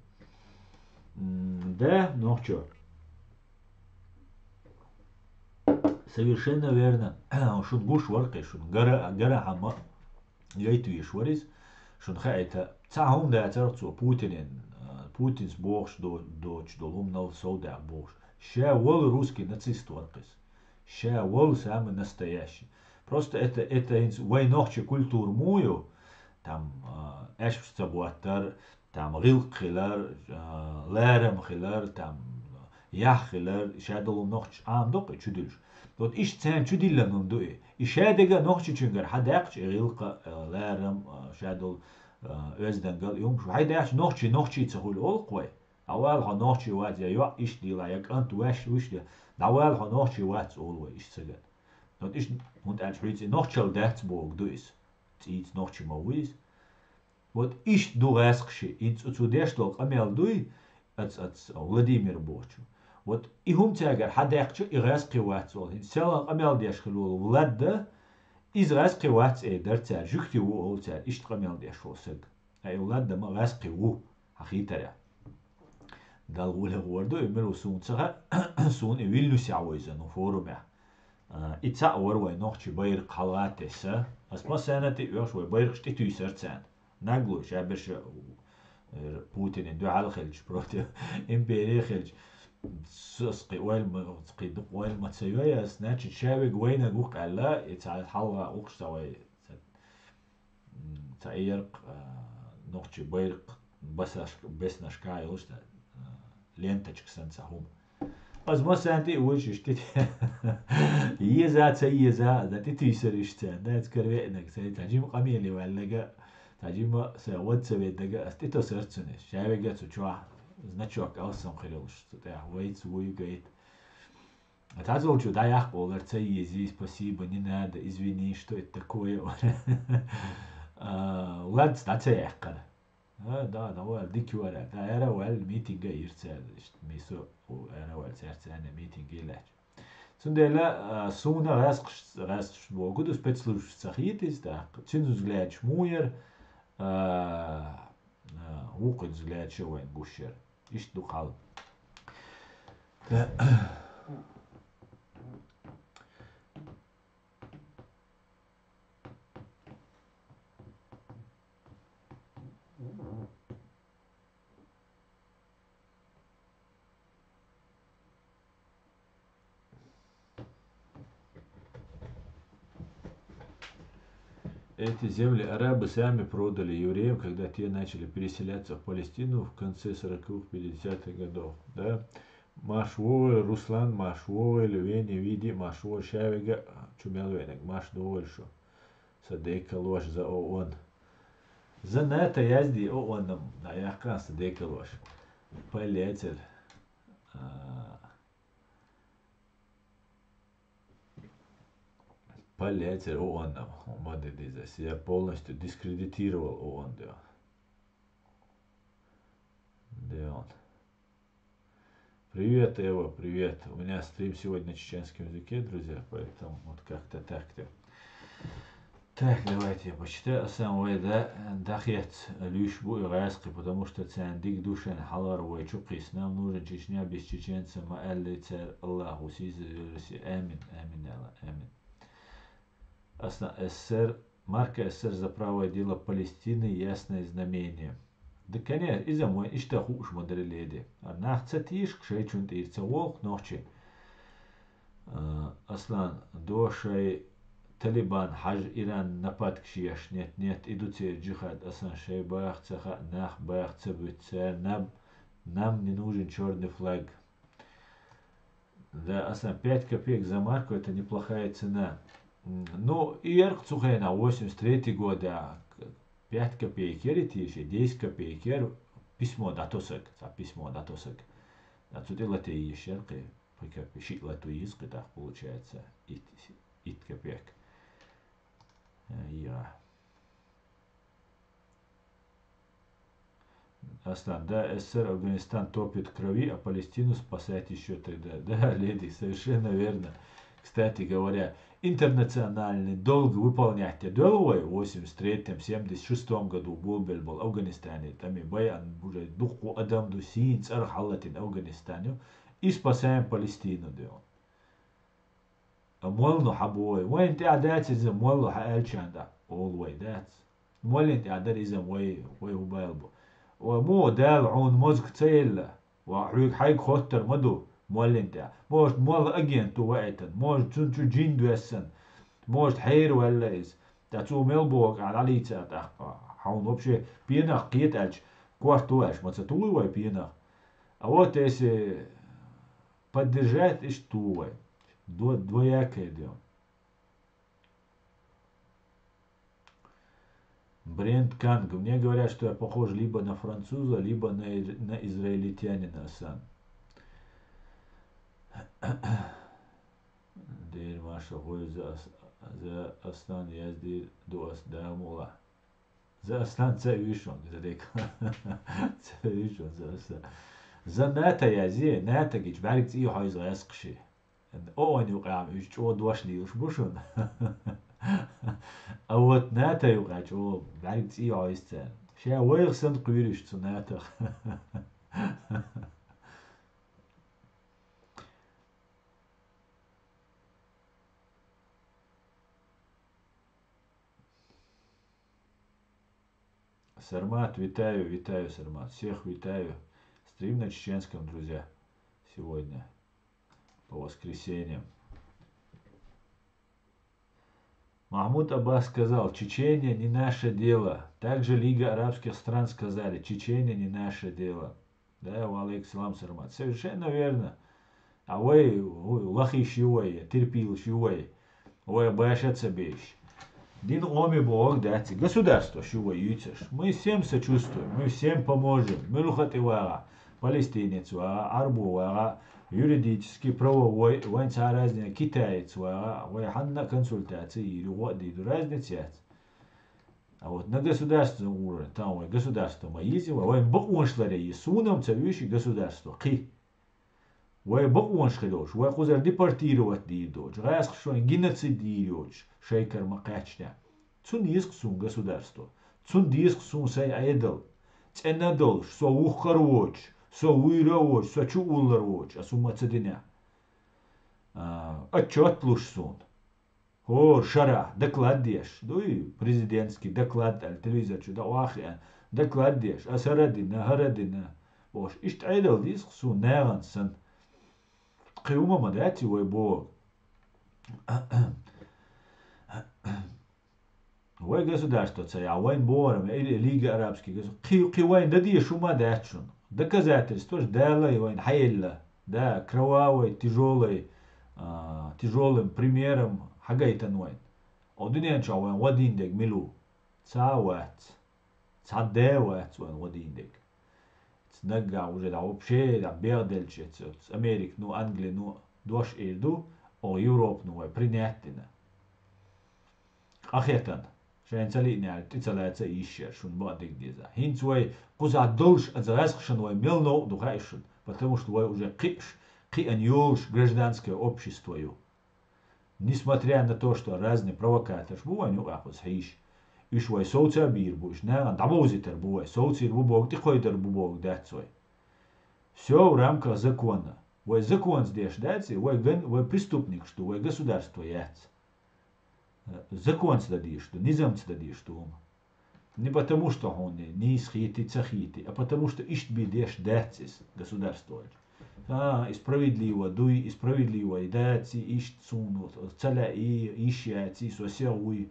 Да, ну что? Совершенно верно. Шун гуш варкай, шун гара хама. Яйтвиш варис. Шун хайта. Цахун да царцу Путинс богш доч долум нал соуда богш. Ща вол русский нацист варкис. Ща вол самый настоящий. Просто это войнохче культуру мою. Там эшпста буаттар, там гилк хилар, ларам хилар, там ях хилар, шадолум нохч ам док чудилш. Вот иш цен чудилланум дуи. Ишадега нохч чунгар хадакч гилка ларам шадол özdengel jong haydaach nochtje tsahul olqway awal ha nochtje wat ja is die la jak ant wash wish die awal ha nochtje wat always is sagat dat is moet als reeds nochtjal datsborg do is iets nochtje ma wis wat is do raskje iets zu der stok amel do ats Vladimir Bochu wat I hum tsagar hadaach I raskje wat so in sel amel der schlo vlad إذا غاسقي واتس درتها جوكتي وو أولتها إيش تقميل دي شو سد أي أولاد دما غاسقي وو حقيقة دال غوله غوردو يملو سون تسخا سون ويلنوس يعويزن وفورمه إتسا وروي نوختي باير قلاتسا أسما سنتي يوشوي باير قشتي تيسرتسان نقلو شابش بوتين دو على خلج بروتي إمبيري خلج سقي ويل ما تسوي سناتش شاوي وين أقول على يتعال حلا أوكش سوي تعيرق نوختي بايرق بس نشكاي وش لينتج كسنسا هم از ما سنتي وش اشتت يزا ذات تيسر اشتان ده تكروي انك سي تجيم قميلي ولا تجيم سوت سوي دقه استيتو سرتسنش شاوي جاتو تشوا значок алсам хилш да вейц вы гейт отазолчу да я полерца ези спасибо не надо извини что это такое ладно статья яхкар да вал дикюара да era вал митинг ирцел мисо era вал серцане митинг илач сундела суна раск богуду спецслужб сахитис да цинзузгляч муер وقد زلات شوين قشر إيش دقال Эти земли арабы сами продали евреям, когда те начали переселяться в Палестину в конце 40-х, 50-х годов. Да? Машвой, Руслан, Машвой, Левени, Види, Машвой, Шавига, Чумелвенек, Маш довольше. Садейка ложь за ООН. За НАТО язди ООНом, а я как садейка ложь. Полетел. Полетел ООНом. Я полностью дискредитировал ООН. Да. Привет, Эва, привет. У меня стрим сегодня на чеченском языке, друзья, поэтому вот как-то так-то. Так, давайте я почитаю. Самое дахет люшбу и раски, потому что цандик душен халар вайчукис. Нам нужен Чечня без чеченца. Маэлли царь Аллаху сизи. Амин, амин, амин. СССР, марка СССР за правое дело Палестины, ясное знамение. Да, конечно, из-за мой, и что хуш модель Нах цатиш, кшейчунт и цаволк ночи. Аслан, дошай Талибан, хаж Иран, напад кшияш, нет, идут джихад, асан шей бах цаха, нах бах цабыца, нам не нужен черный флаг. Да, оста 5 копеек за марку это неплохая цена. Ну, и эрк цухена 83 года 5 копеек ерит еще, 10 копеек ер письмо датосок, за письмо датосок. А тут и латей еще эрки, прикопи, щит лату изк, так получается, ит копеек. Я. Астан, да, СССР Афганистан топит в крови, а Палестину спасать еще тогда. Да, леди, совершенно верно. Кстати говоря, интернациональный долг выполнять долой в 83-76 году Булбель был в Афганистане. Там и баян уже духу адам дусин цар халатин Афганистане и спасаем Палестину. Молну хабой. Вайн ты адать из молну хаэльчанда. All way that's. Молин ты адар из way убайлбу. ومو دال عون موزك تيلا وحيك حيك خوتر مدو مول انت موش مول اجين تو وقتن موش تنتو جين دوسن موش حير ولا از تاتو ميلبوك على عليتا تاخ حون وبشي بينا قيت الش كوارتو الش ما تتوي واي بينا اوت اس поддержать и что двоякое дело. Бренд Канг. Мне говорят, что я похож либо на француза, либо на израильтянина сан. Дейр Маша Хой за Астан язди до Астамула. За Астан цевишон. Цевишон за Астан. За ната язи, ната гич, барик и хой за яскши. О, не уqam, üç o duaşli uçmuşun. А вот ната югач, о, барик и ойстен. Ша ойгсан qyrish zu ната. Сармат, витаю, Сармат. Всех витаю. Стрим на чеченском, друзья. Сегодня. По воскресеньям. Махмуд Аббас сказал, Чечения не наше дело. Также Лига арабских стран сказали, Чечения не наше дело. Да, алейкум Сармат. Совершенно верно. А вы лахи шивой, терпил шивой. Ой, обращаться бейш. Дин оми бог дати. Государство шивой ютиш. Мы всем сочувствуем, мы всем поможем. Мы лухатывара. Палестинец, арбу, юридически, правовой, военца разные, китаец, ханна консультации, или вот, и разница. А вот на государственном уровне, там государство маизимо, воен бакуншларе и суном царющий государство, ки. Вой бакуншларе, вой кузар депортировать дидоч, раз что геноцидируч, шейкер макачня. Цун иск сун государство, цун диск сун сай айдал, ценадол, что ухароч, со уйровоч, со чуулароч, а сумма цединя. Отчет плюшсун. О, шара, доклад деш. Ну и президентский доклад, телевизор, что да вахи, доклад деш. А сарадина, харадина. Бош, ишт айдал диск сун негансан. Киума мадати вой бог. Вой государство цая, войн бором, или Лига арабских государств. Киуайн дадия шума дачун. Доказательство, дала его хайла, да, кровавый, тяжелым примером хагайтануайн. Одинен чауэн вадиндек милу, цауэт, цадевэт суэн вадиндек. Цнага уже да вообще да бердельчец, Америк, ну Англия, ну дош ирду, о Европ, ну принятина. Ахетан. Шен цалиня, ты целается ищешь, шун бадик диза. Хин свой куза долж отзаэскшен вой милно духайшен, потому что вой уже кианьюш гражданское общество ю. Несмотря на то, что разные провокаторы, бувай ну ахус хиш, иш вой соуца бир буш, на дабозитер бувай, соуцир бубок, ты хойдер бубок дацой. Все в рамках закона. Вой закон здесь даци, вой преступник, что вой государство яц. Закон сдадишь, что низам сдадишь, что не потому, что он не исхити, цахити, а потому, что ищ бидеш дацис государство. И справедливо, дуй, и справедливо, и даци, ищ цуну, цаля и ищати, сосеуй.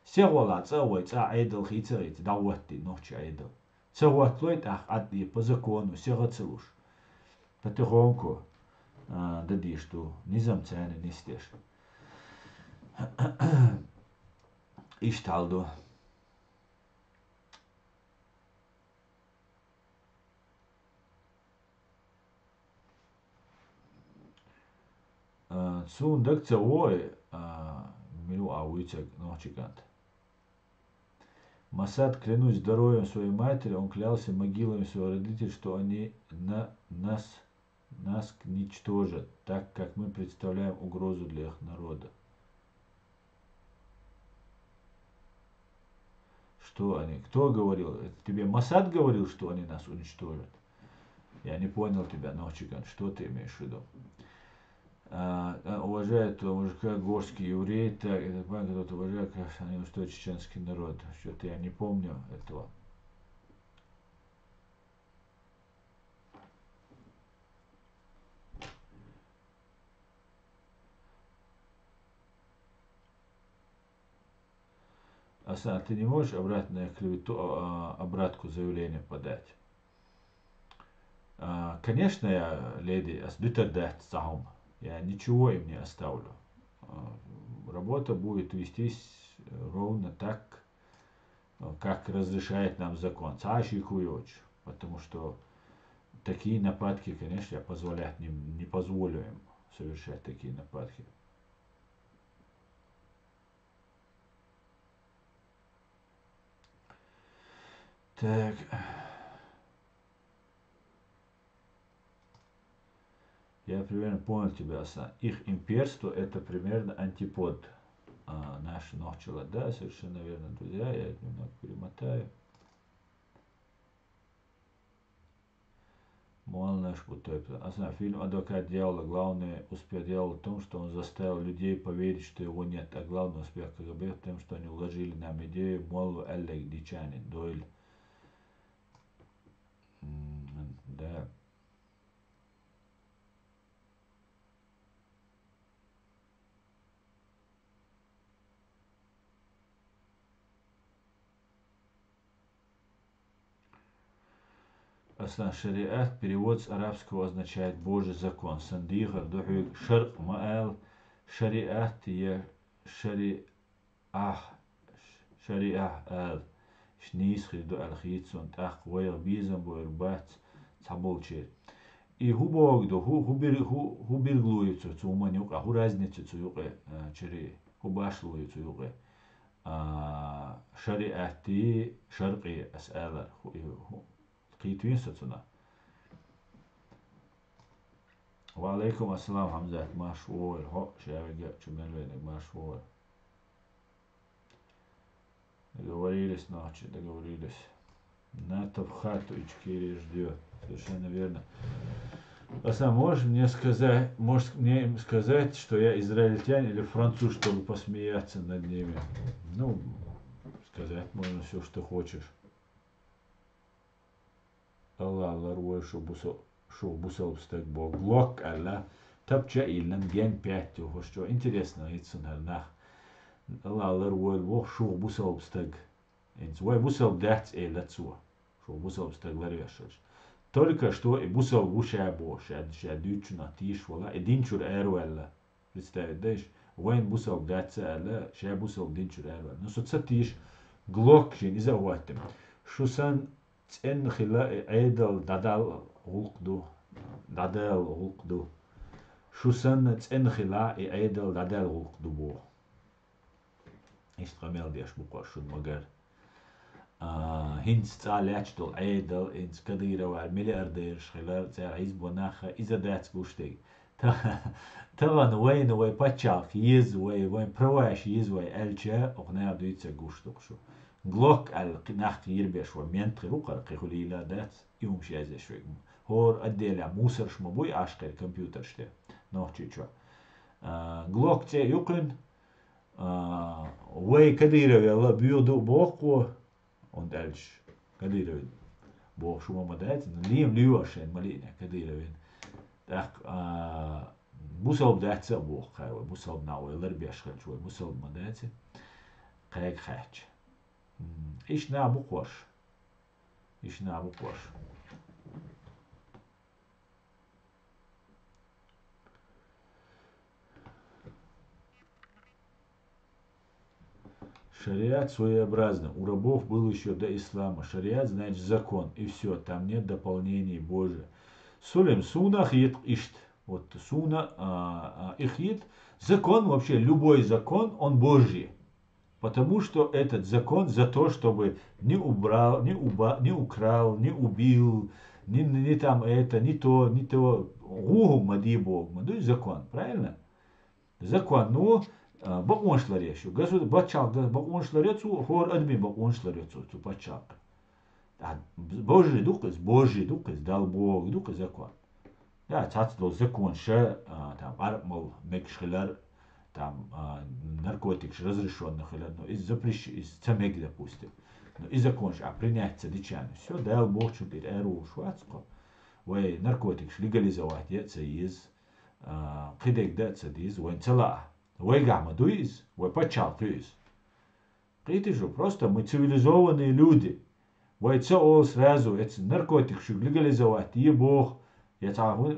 Сегола, цауй, ца айдал, хицерит, даватти, ночи айдал. Цауатлойт, ах, адли, по закону, сега целуш. Потихоньку. dadīšu tu nizam cēni nistiešu. Ištaldo. Sun dakca ой, милу ауицек ночикант. Масад, клянусь здоровьем своей матери, он клялся могилами своих родителей, что они нас уничтожат, так как мы представляем угрозу для их народа. Что они? Кто говорил? Это тебе Масад говорил, что они нас уничтожат? Я не понял тебя, Ночикан. Что ты имеешь в виду? Уважает мужика горский еврей, так, это кто-то уважает, как они устроят чеченский народ. Что-то я не помню этого. Асан, ты не можешь обратную клевету, обратку заявления подать? Конечно, я, леди, асдютадат сахум. Я ничего им не оставлю. Работа будет вестись ровно так, как разрешает нам закон. Цаши хуёч. Потому что такие нападки, конечно, я позволять не позволю им совершать такие нападки. Так. Я примерно понял тебя, Асан. Их имперство это примерно антипод нашего Нохчела. Да, совершенно верно, друзья. Я немного перемотаю. Мол, наш путой. Асан, фильм «Адвокат дьявола» главный успех дьявола в том, что он заставил людей поверить, что его нет. А главный успех КГБ в том, что они уложили нам идею Моллу Эллек Дичани. Дойль. Да. Аслан, шариат, перевод с арабского означает Божий закон. Сандиха, духук, шарк, маэл, шариат, я шариах, ал. Шнис, хиду, алхитсон, тах, войр, бизам, войр, бац, цаболчет. И хубогду, хубирглуется, цуманюка, ху разница, цуюке, чери, хубашлуется, юке. Шариати, шарки, асалар, قيتوين ستنا وعليكم السلام حمزة مشهور هو شاوي شمال وينك مشهور договорились ночи договорились НАТО в хату Ичкири ждет совершенно верно. А сам можешь мне сказать что я израильтянин или француз, чтобы посмеяться над ними? Ну, сказать можно все, что хочешь. Allah ruoy шо бусал стек бо глок алла тапча илнам ген пятью что интересно ицун нах Allah руоy во шо бусал стек инс вой бусал дат лацуа шо бусал стек ларяшш только что и бусал буша бо шадючна тиш вала идинчур эрвелла представь дэш вайн бусал дат алла ша бусал динчур эрвелла ну соцатиш глок жин иза ваттем шусан цен хила эйдал дадал гулкду шусан цен хила эйдал дадал гулкду бо истрамел деш букашун магар هنس تعالجتو عيدل إنس كديرة والملياردير خلال تعيز بناخة إذا دات بوشتي طبعا وين باتشاك يز وين برواش يز ألجا أغنية دويتسا قوشتو شو غلوك القناخ يربيش ومينتخي روكا قيخولي لا دات يوم شي شوي هور أدي لا موسر شمبوي عشق الكمبيوتر شتي نوحتي شو غلوك تي يقن وي كديرة يلا بيودو بوقو und als kadīravin bo šuma madēc liem ļošana malīne kadīravin tak busalb dēca bo khai vai busalb nav vai larbieš khai vai busalb madēc qayk khach ish na buqosh Шариат своеобразный. У рабов был еще до ислама. Шариат значит закон. И все. Там нет дополнений Божия. Сулем сунах ишт. Вот суна ихит. Закон вообще, любой закон, он Божий. Потому что этот закон за то, чтобы не убрал, не украл, не убил, не там это, не то, не то. Гугу мади Бог. Маду закон. Правильно? Закон. Ну, баконшларе şu. Gasud bachak bаконшларе цу хор адми баконшларе цу бачак. Божий дукас дал Бог дука закон. Ja, цац дол закон ше там армал мекшхилар там наркотик разрешенных или ну из запрещен из цамег допустим. Но и закон а принять цадичан. Все дал Бог чупит эру швацко. Ой, наркотик легализовать яца из кидек да цадиз вон цела. Ой, гамма дуиз, ой, почал дуиз. Видишь, просто мы цивилизованные люди. Ой, це сразу, это наркотик легализовать, и Бог, я там,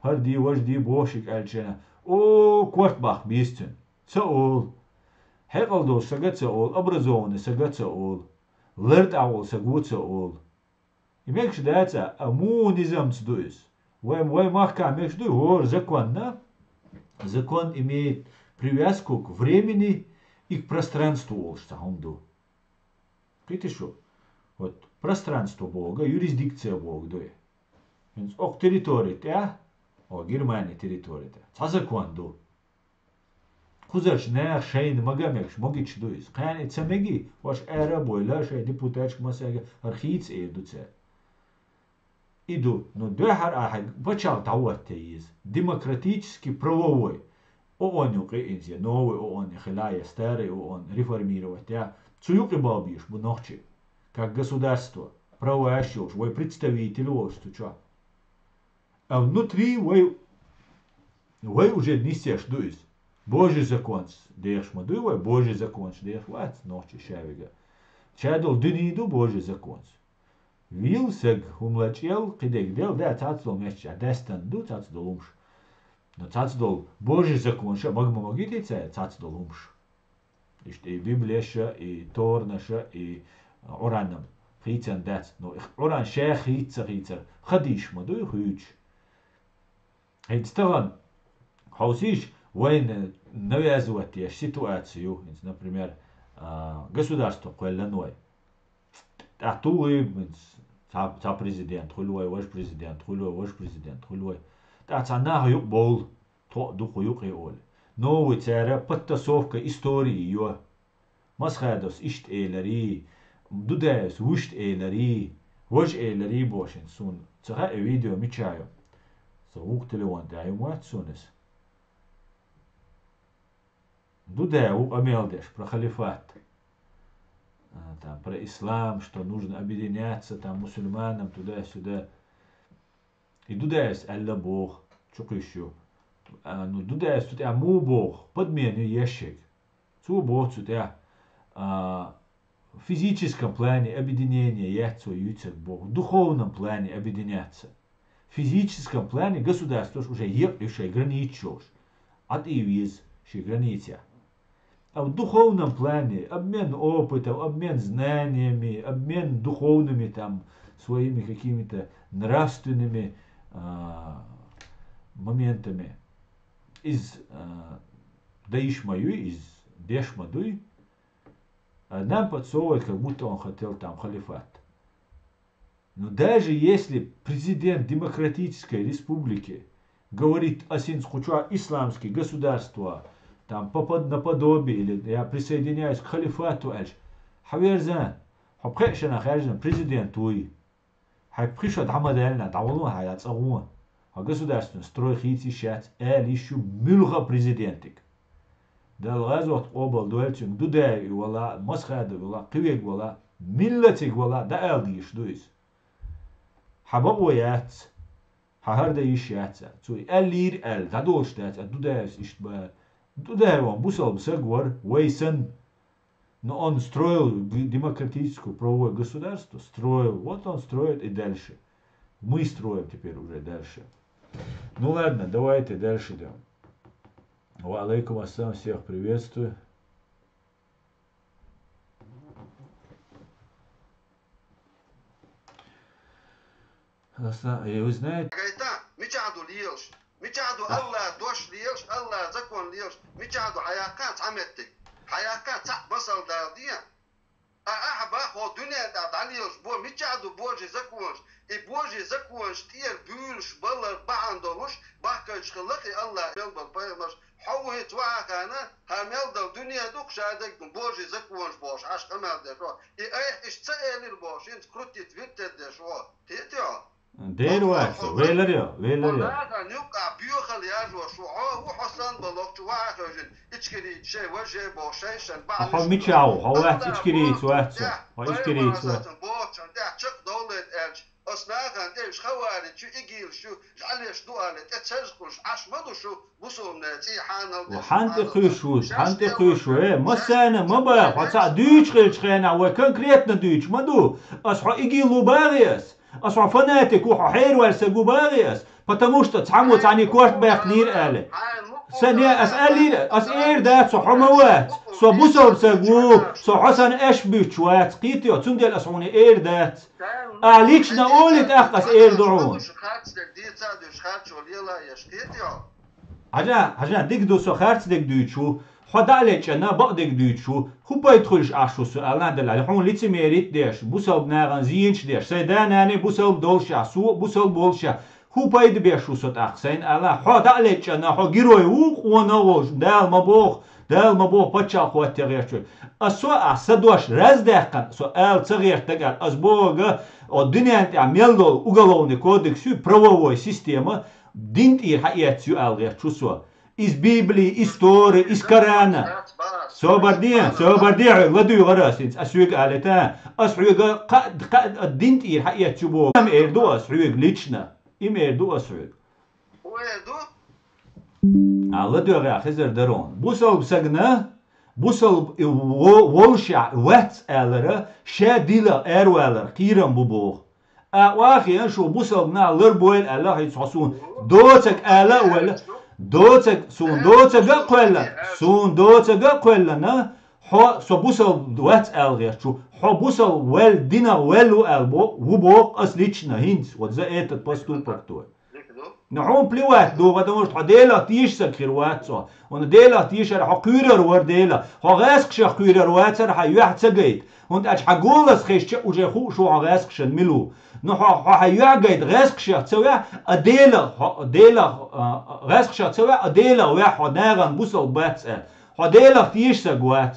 харди, вожди, бошик, альчена. О, квартбах, бистен. Це ол. Хекалдо, сага це ол, образованный, сага це ол. Лерт аул, сагу це ол. И мекш дается, а му низам цдуиз. Ой, махка, мекш дуй, гор, закон, да? Закон имеет привязку к времени и к пространству. Видите что? Вот пространство Бога, юрисдикция Бога. Ок территория, а? О, Германия территория. А закон до. Кузаш не шейн магамекш, могич дуис. Каяни цамеги, ваш эра бойла, шей депутатчик масяга, архиц эйдуце. Иду, но дехар ахай, бачал тауаттеиз, демократически правовой. ООН уқиинзе, новый ООН, хилая, старый ООН, реформировать, я цуюк и балбиш, бунохчи, как государство, правоощущ, вой представитель, вот что чё. А внутри вой уже несешь, дуис, Божий закон, даешь мадуй, вой Божий закон, даешь ват, нохчи шавига. Чадол дыниду Божий закон. Вилсег умлачел, кидек дел, да, цацлом яща, дестан ду, цацдол умш. Но цацдол Божий закон, ша магма могите це, цацдол умш. И Библия ша, и Тор наша, и Оранам. Хицен дец, но Оран ше хицер. Хадиш мадуй хуч. Хейдстаган, хаусиш, войн навязывать я ситуацию, например, государство квелленой. А тулы, та президент, хулой, ваш президент, хулой, ваш президент, хулой. Та на юг бол, то духу юг и оль. Новый царя подтасовка истории ее. Масхадос ишт эйлери, дудес вушт эйлери, ваш эйлери бошен сун. Цага видео мечаю. Звук телефон, да ему отсунес. Дудеу амелдеш про халифат. Там, про ислам, что нужно объединяться там мусульманам туда-сюда. И дудаясь, Алла Бог, что еще? Ну, дудаясь, тут я му Бог, подменю ящик. Цу Бог, тут я в физическом плане объединения яйцо ются Бог, в духовном плане объединяться. В физическом плане государство уже ехавшее граничешь. От ивиз, что граница. А в духовном плане обмен опытом, обмен знаниями, обмен духовными там своими какими-то нравственными моментами из Даишмаю, из Дешмадуй, нам подсовывают, как будто он хотел там халифат. Но даже если президент демократической республики говорит асинскуча исламские государства, там наподобие, или я присоединяюсь к халифату, хаверзан, хабхешана харжан, президент твой, хабхешат хамадальна, давалуна хаят сагуна, а государство строй хити шат, еще мюлха президентик. Далгазот обал дуэльчик, дудай, вала, масхада, вала, кивек, вала, миллатик, вала, да элдиш, дуис. Хабабоят, хахарда ишятся, цуй, эллир, тадолштат, дудаес, иштба. Туда он бусал бсагвар, Уэйсон, но он строил демократическое правовое государство, строил, вот он строит и дальше. Мы строим теперь уже дальше. Ну ладно, давайте дальше идем. Ва алейкум ассалам, всех приветствую. يوزنات ميچادو ليلش ميچادو الله دوش ليلش الله زكون ليلش ميچادو حياكات عمتك حياكات بصل دادية أحبا هو دنيا دا داليلش بو ميچادو بوجي زكونش بوجي زكونش تير بيولش بلر باندولش باكش خلقي الله يلبل بايمش حوه تواكانا هميل دو دنيا دوك شادك بوجي زكونش بوش عش قمال دشو اي اش تسألي البوش انت كروتي تويتر دشو تيتيو دير واتسو ويلريو ولا نيوكا بيوخل ياجو شو هو حسن بلوك واخرجن اتشكري شيء وجه بوشيشن بعد أخو ميتشاو هو وات اتشكريت واتسو هو اتشكريت واتسو بوتشن ده تشك دولة ارج أصناعاً تيش خوارج شو إجيل شو عليش دوالة تتشجقش عش مدو شو بصومنا تي حانل وحنت قيشوس حنت قيشو ما سنة ما بقى واتسا دويتش خيلش خينا وكونكريتنا دويتش ما دو أصحو إجيلو باغيس أصحو فناتك وحو حير والسقو باغيس потому что تعمو تعني كورت باخنير آله سنة أسألي أسئير دات سو حموات سو بوسو بسقو سو حسن أشبيتش وات قيتيو تم ديال أسعوني إير دات أعليكش نقولت أخ إير دعون حاجة ديك دو سو خارت ديك دويتشو خدا ليش أنا بقدك دويتشو هو بيدخلش عشو سؤال نادل على حون ليتي ميريت ديش بوسو بناغن زينش ديش سيدان أنا بوسو بدولشا سو بوسو بولشا هو بايد بيشو سوت أخسين ألا خدا ليش أنا حو جيروي وق ونوش دال مبوخ بتشا خوات تغيرشو أسوا أصدوش راز دهقن سؤال تغير تقال أسبوغ الدنيا أنت عمل دول أغلوني كودكسو правовой система دينت إير حقيقة سؤال غير شو سوا إس بيبلي إس توري إس كرانا سوبرديع ودو غراسين أسويق آلتا أسويق قد دينت إير حقيقة سبوغ إم إيردو أسويق ليتشنا إم إيردو أسويق على دو غير خزر درون بوصل بسجنا بوصل وولشع وات آلرا شا ديلا إروالر قيرم ببوغ واخي انشو بوصل نا لربويل الله يتصحصون دوتك آلا ولا دوتك سون دوتك قولا نا حو سو بوصل وات آلغير شو حو بوصل ويل دينا ويلو ألبو وبوغ أسليتشنا هينس وزا بستو بكتوي نحوم بلوات دو بدمش حديلا تيش سكر واتسو ون ديلا تيش رح قيرر ورديلا هو غاسق شخ قيرر واتس رح يحت سجيت ونت اج حقولس خيش وجه خو شو غاسق شن ملو نحو حيعقد غاسق شخ تسوي ديلا غاسق شخ تسوي ديلا ويح ناغن بوسل باتس حديلا تيش سجوات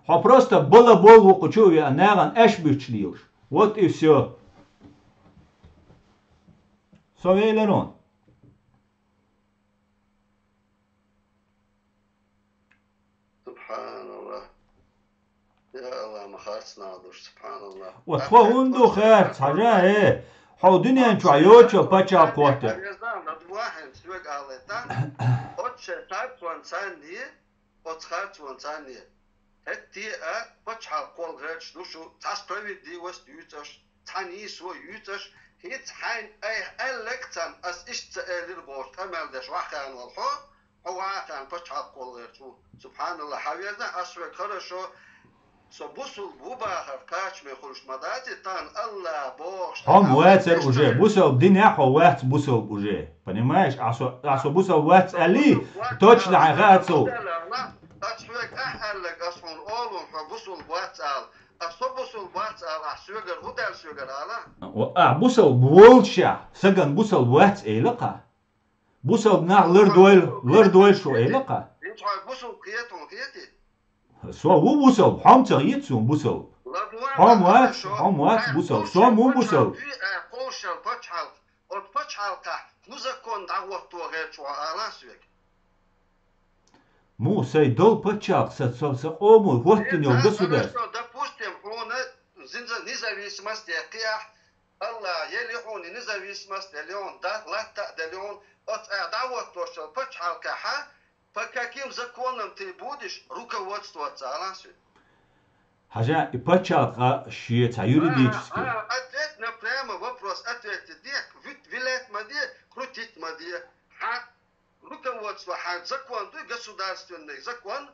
هو просто بلا بول وقچوي ناغن اش بيچليوش what is so ويلرون سبحان الله يا الله ما خاصنا دوش سبحان الله وتخون دو خير حاجة ايه حو دنيا انتو عيوتشو باتشا قواتي واحد سوى قالتان اوتش تايب وانساني اوتخات وانساني هتي باتشا قول غيرش دوشو تاس بريفيت دي وست يوتش تاني سو يوتش هيت حين اي الكتن اس اشت للبوش امال دش واخان والحو هو كان باتشا قول غيرش سبحان الله حاويزنا أشوي كرشو سبوسل بوبا هركاش ميخوش مداتي تان الله بوش هم واتر уже بوسل بدين حو وات بوسل уже понимаешь асо بوسل وات али точно غاتسو أشوي أهلك أصون أولون فبوسل وات آل أصبوسل وات آل أحسوغر هدال سوغر آلا بوسل بولشا سجن بوسل وات إيلقا بوسل ناغ لردويل شو إيلقا بوسل قيتهم قيتي سو هو بوسل حام تغيتسون بوسل حام وات بوسل سو مو بوسل قوشل بچال اور بچال کا مزكون دعوت تو غير شو على سوق مو سي دول بچال س اومو وقتن يوم государств допустим он независимость я الله يلي هون независимость ليون да лата ليون от دعوت то что بچال ka по каким законам ты будешь руководствоваться, Алансу? Хажа и почалка шиец юридически. Ответ на прямой вопрос, ответьте, вилять маде, крутить маде, руководство, закон, ты государственный закон,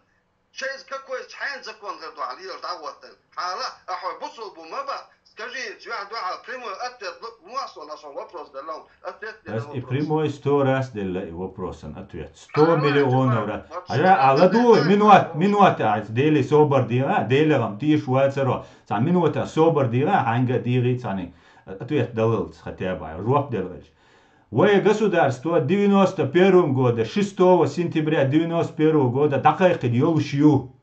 через какой закон говорил, да вот, ала, ахой бусул бумаба, скажите, прямой ответ, ну, на свой вопрос дал, ответ на вопрос. И прямой 100 раз дал вопрос, ответ. 100 миллионов раз. А ладу, минута, дели собор дира, дели вам тиш уацеро. Ца минута собор дира, ханга дири, цани. Ответ дал, хотя бы, жвак дал. Вое государство 91 года, 6 сентября 91 года, такая кидел шью.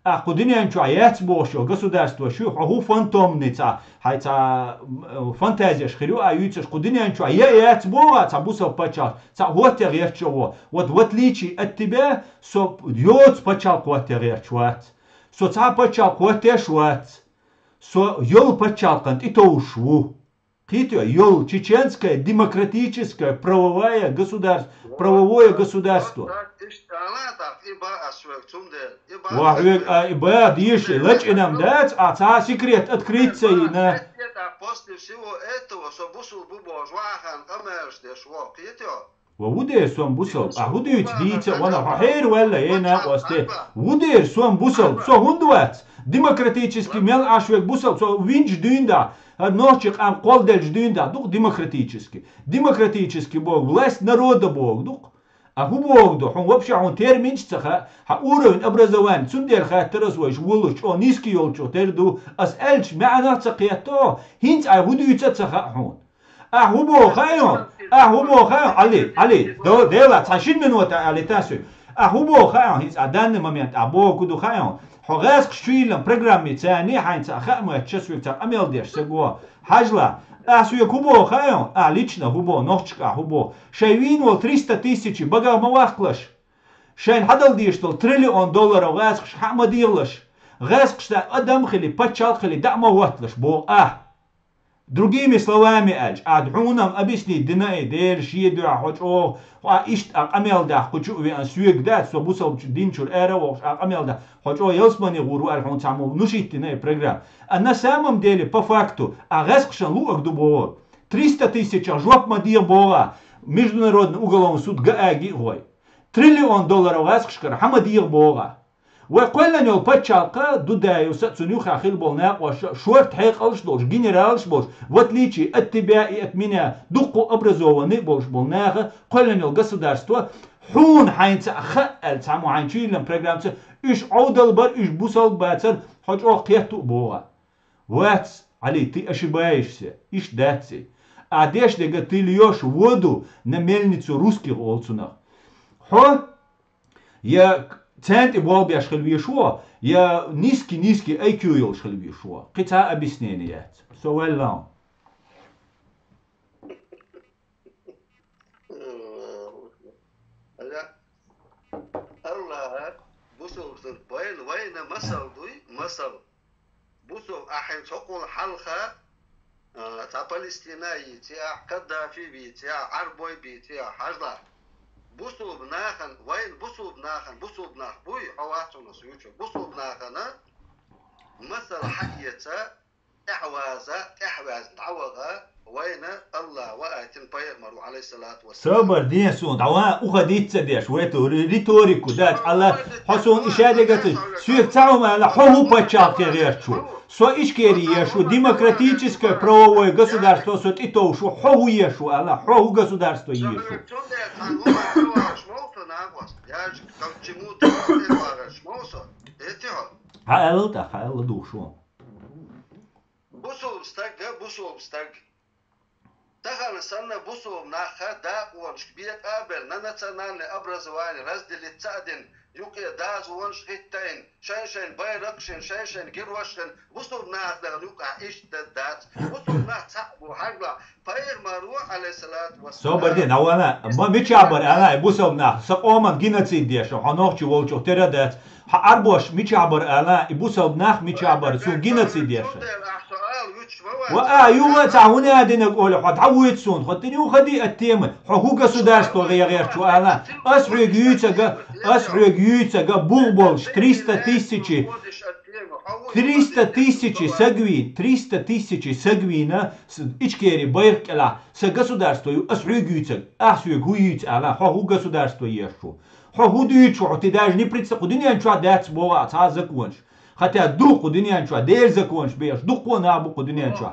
А кудиня ничего, яцбошо государство шью, ху фантомница, хайца фантазия шхирю, а юйцеш кудиня ничего, яцбова, цабусов почал, ца вот речево, вот в отличие от тебя, со йоц почал квоте речевать, со ца почал квоте швать, со йол почал кант и то ушву. Йол, чеченское демократическое правовое государство. Правовое государство. Ибо дишь, лечь и нам дать, а ца секрет открыться и на... После всего этого, что бусул бубо, жвахан, камерште, швок, ودير سوم بوسل أهودي تديت وانا حير ولا هنا واسته ودير سوم بوسل سو هندوات демократически мел ашвек бусел со винч дюнда ночик ам колдельч дюнда дух демократически бог власть народа бог дух а ху бог дух он вообще он терминч цаха ха уровень образования сундер хаттерс войш вулуч о низкий олчо терду ас элч معنا цакето хинц а худуй цаха хун هو خايون علي ديلا 20 минута علي تاسو هو خايون هيز ادان момент ابو كدو خايون حغاس قشيلن программе ثاني حين خامه تشسوي تاع اميل ديش سغو حاجلا اسو يكوبو خايون лично هو نوچка هو شايوين و 300 тысяч бага мавахлаш شاين حدل ديشتل $1 تريليون غاس حما ديلش غاس قشتا ادم خلي باتشال خلي دعمه واتلش بو Другими словами, адхунам объяснить, динай, дер, шиеду, хочо, ишт, амелда, хочу увидеть, сюегдат, что бусал динчур эра, амелда, хочу елсмани гуру, альхон саму, нушить, динай, программ. А на самом деле, по факту, агасхшан луак дубо, 300 тысяч, жвак мадир бора, международный уголовный суд Гааги, $1 триллион агасхшкар, хамадир бора. وقال نيو باتشالقا دودايو ساتسونيو خاخيل بولنا وشورت حيق الش بولش جنرالش بولش واتليتشي اتباعي اتمنى دقو ابرزواني بولش بولناغا قال نيو государство حون حينس خال سامو حينشيلن программца ايش عودل بر ايش بوصل باتر حج او قيتو بوغا واتس علي ты ошибаешься ايش датси адеш дега ты льешь воду на мельницу русских олцунах хо я цент и волби ашхалви шо, я низкий IQ ел шхалви шо. Кица объяснение. So well long. Allah busol bayn wayna masal duy masal busol ahin sokol halqa ta Palestina يتيا قذافي بيتيا عربوي بيتيا حجلا بوسو بناخن وين بوسو بناخ بوي حواتنا سيوتشو بوسو بناخنا مثل حقيته احواز تعوغا وين الله واتن بيغمر عليه الصلاه والسلام صبر دين سون دعوا اخديت سديش ويتو ريتوريكو دات الله حسون اشادقت سويك تعوم على حو بچاق غيرчу со ишкерие демократическое правовое государство сот и то шо ху ешу алла ху государство ешу хаэл душу бусул стаг Тахана санна бусул наха да уанш биет абер на национальное образование разделить один юки даз уанш хиттайн шайшайн байракшин шайшайн гирвашин бусул нах да юка иш дат бусул нах цабу хагла пайр мару алейхиссалат вассалам собердин авана ما ميچابر انا بوسول نах سقومن геноцид дешо ханохчу волчу терадат арбош ميچابر انا بوسول نах ميچابر су геноцид дешо وأيوة تعاوني هذين نقول حد عويت سون خدني وخدي التيمة حقوق государство غير شو أنا أسرع جيوتة بوبولش 300 тысяч сагвин 300 тысяч сагвина ичкери байркела с государство أسرع جيوتة أسرع جيوتة أنا حقوق государство يشو حقوق جيوتة ты даже не представляешь, куда не анчу дать бога, цазак ванш. حتى دوق دنيا شو دير زكونش بيش دوقونا ابو دنيا شو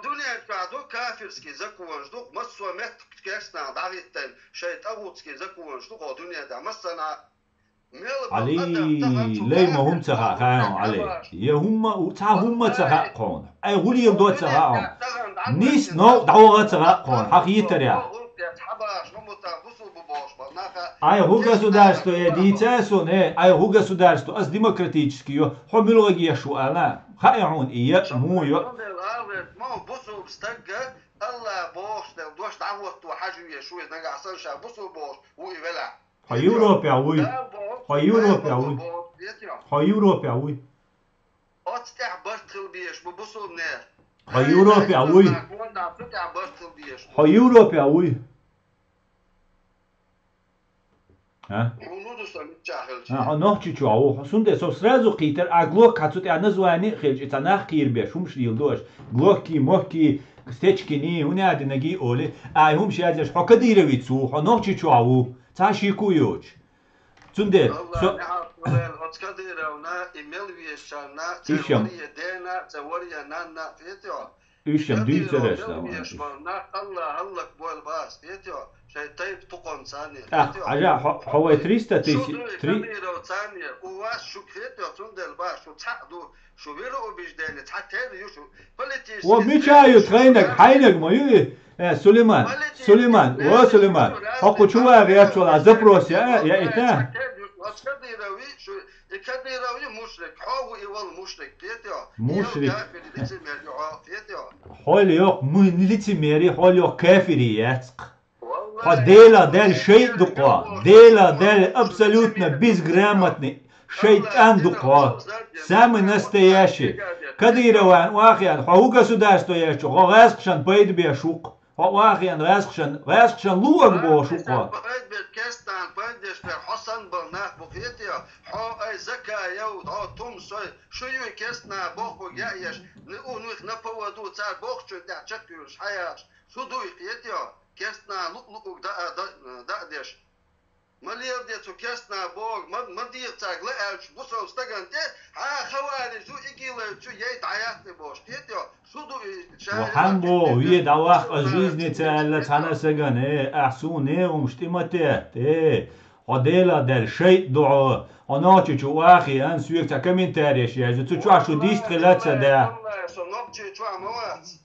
دنيا شو كافرسكي زكونش دوق مسوا مت كاسنا دعيتن شيت اغوتسكي زكونش دوق دنيا دا مسنا علي لي ما هم تسخاقون علي يا هم تا هم تسخاقون اي غولي دو تسخاقون نيس نو دعوه تسخاقون حقيقه يا Ай ху государство я дитясу не, ай ху государство аз демократические, хомилогия шу она, хаяун и я мую. ها Европе ауй. ها Европе ауй. ها Европе ауй. ها Европе ауй. ها Европе ауй. نحكي شو عو سند سو سرازو قيتر اغلوك كاتوت انا زواني خيج اتناخ كير بيش هم شيلدوش غلوكي موكي ستيچكيني هنا دنگي اولي اي هم شاجش حكا ديرويتسو نحكي شو عو تاشي كويوش سند سو إيشم إيشم دي ترشنا الله بول باس فيتيو شيء طيب تقوم ثانية عجا هو 300 ثانية وواس شو فيتيو تندل باس شو تعدو شو بيرو بيجداني تعتاد يوشو بلتيش وميشايو تخينك حينك ما يجي سليمان حقو شو غيرت ولا زبروس يا إيتا كديراوي مشرك حاو يوال مشرك مشرك حال يوق ملتي ميري حال يوق كافريات ديلا دل شيء دقوا ديلا دل ابسولوتنا بيز грамотный شيطان دقوا سامي настоящий كديراوان واخيان حاو государство яшчу غاسقشان بايد بيشوق واخيان غاسقشان لوق بوشوق كستان بايدش حسن برناخ بخيتيا حو اي زكا يود توم سوي شو يو كستنا بوخو يايش نوخ نبودو تاع بوخشو تاع تشكيوش حياش شو دو يقيتيا كستنا لوك دا ديش مليار ديتو كستنا بوغ مدير تاع لالش بوسو استغنتي خوالي شو يقيل شو يايت عياتي بوش قيتيا شو دو وحنبو يدواخ ازوزني تاع تاع سغن احسوني ومشتمتي هديلا دل شيء دعاء أنا تشو أخي أن سويك تكمن تاريخ يا زوج تشو عشو ديست خلات سدا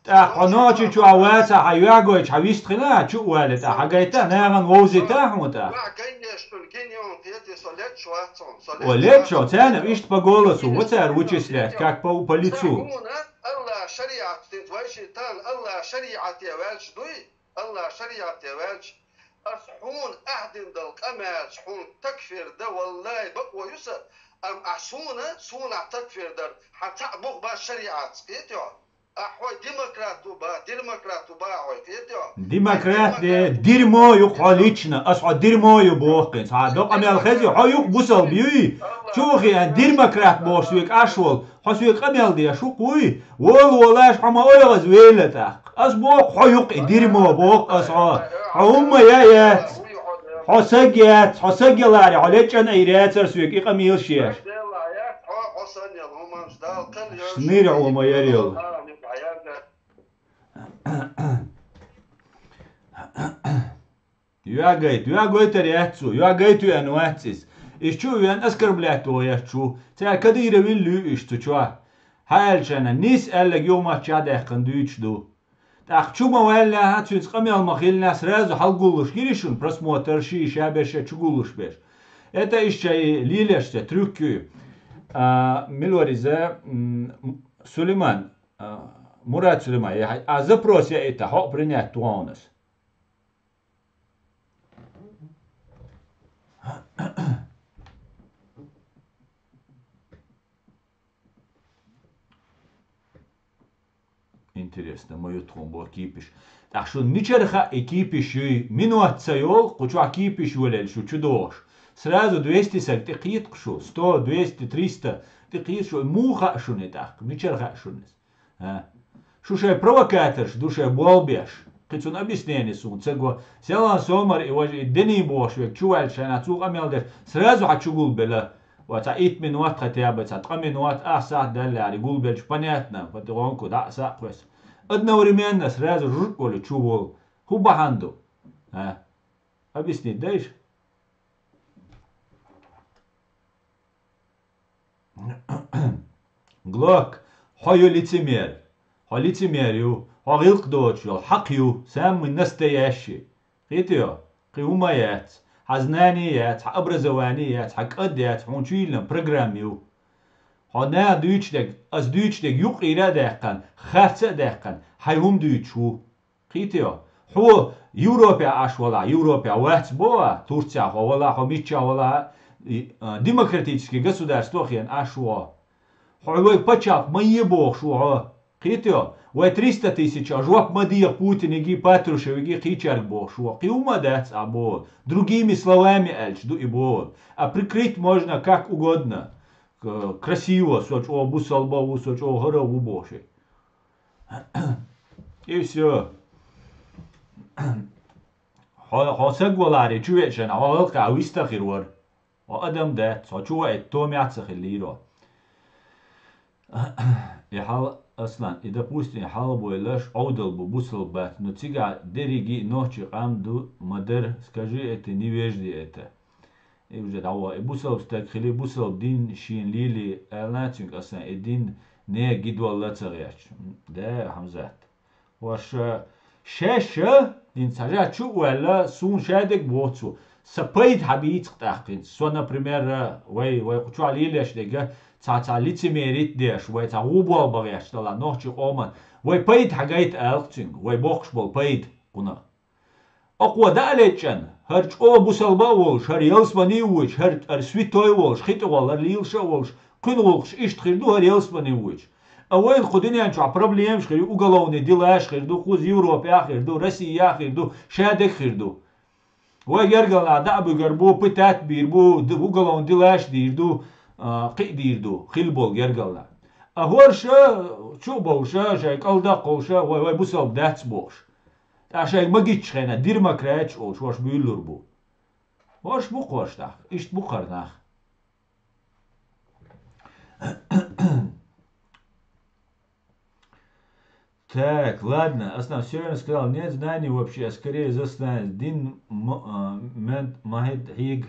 أنا تشو عوات حيوعجوج حويست خلات شو والد حاجيتا نعم ووزيتا حموتا ولد شو تانا إيش بقولسو وتار وجسلات كاك بو بليتسو الله شريعة تنتويشيتان الله شريعة يوالش دوي الله شريعة يوالش أصحون أهدن دل قماش حون تكفير ده والله بقوى يسر أم أحسونا سونا تكفير در حتى بغبا الشريعات فيتيو أحوي ديمقراطو با عوي فيتيو ديمقراط ديرمو يقاليتشنا أصحى ديرمو يبوخين صعدو قمي الخزي حيوك بوصل بيوي شوخي أن ديمقراط بوشويك أشول حسويك قمي دي شو قوي ولاش حما أيغز ويلتاق أصبوك حيوك ديرمو بوخ أصحى هم يات حسجلاري عليك أنا إيراتر سويك إقاميل شير سنير وما يريل يا جيت رياتسو يا جيت أنواتس إيشو يان أسكر بلاتو ياتشو تا كدير ويلو إشتوشوا هالشنا نيس قال يوم تشاد خندويتش دو так чума валля хатюц камел махильна сразу халгулуш киришун просмотр ши шабеше чугулуш беш это еще лилеште трюки милоризе Сулейман Мурат Сулейман а запрос я это хо принять туанас интересно, мою тромбу кипиш. Так что ничерха и кипиш и минут цайол, кучу кипиш валел, что чудош. Сразу 200 сак тикит кшу, 100, 200, 300 тикит шо муха шо не так, ничерха шо не. Шо провокатор, душе болбеш. Кицун объяснение сун, цего селан сомар и вожи дени бош, век чувал шана цуг амелдеш, сразу хачугул бела. وتعيت من وقت ختيابة تقمن وقت أحسا دل على يقول بيلش بنياتنا فتغونكو دا ساقوس أدنا ورميان ناس راز الرق ولا تشوفوا هو بحاندو ها أبيسني دايش غلوك حيو لتمير حو لتميريو حو غيلق دوتشو حقيو سام من ناس تياشي قيتيو قيوميات حزنانيات أبرزوانيات حق أديات حونشيلن برناميو حنا دويتشدك أز دويتشدك يق إلى دقن خرسة دقن حيهم دويتشو قيتيو هو يوروبيا أشولا يوروبيا وقت بوا تركيا ولا خميتشا ولا демократические государства хен ашуа. Хой пачак мае бог шуа. Қитё, вай 300 тысяч ажуак мадия Путин иги Патрушев иги хичарк бог шуа. Қиума дац абод. Другими словами эльч ду и бод. А прикрыть можно как угодно. Красиво, соч о бусалбаву, соч о горову боши. И все. حاسق ولاری چوی چن حال قویست خیرور و آدم ده تا چوی اتومی عصخ لیرو يحال اصلا اذا بوستي حال بويلاش عودل ببوسل بات но тига дериги ночи амду мадер скажи это не вежди это и уже дава и бусел стак хили бусел дин шин лили элнатинг اصلا الدين не гидвал лацаряч да хамзат وش شاشة دين ساجا شو ولا سون شادك بوتسو سبيد حبيت تحقين سو например وي قطع عليه ليش دقة تا лицемерит ديش وي تا غوبال بغيش تلا نوحش قوما وي بيد حاجات ألتين وي بوخش بول بيد قنا أقوى دالتشن هرج أو بوسلبا ولش هر يلسباني وش هر أرسويتوي ولش خيط ولا ليلش ولش كن ولش إيش تخيلو هر يلسباني وش أول خديني أنشوا проблем شخير уголовные дела شخيردو خوز يوروبيا خيردو روسيا خيردو شادك خيردو ويرجع دعبو جربو بتات بيربو уголовные дела ديردو قي ديردو خيلبول يرجع أهورشة شو بوشة شيء كالدا قوشة وي بوسال داتس بوش عشان ما جيتش خنا دير ما كراتش أوش واش بيلوربو واش بوقوش تاخ إيش بوقرناخ Так, ладно, основное, все я сказал, нет знаний вообще, скорее застанет. Дин махет хиг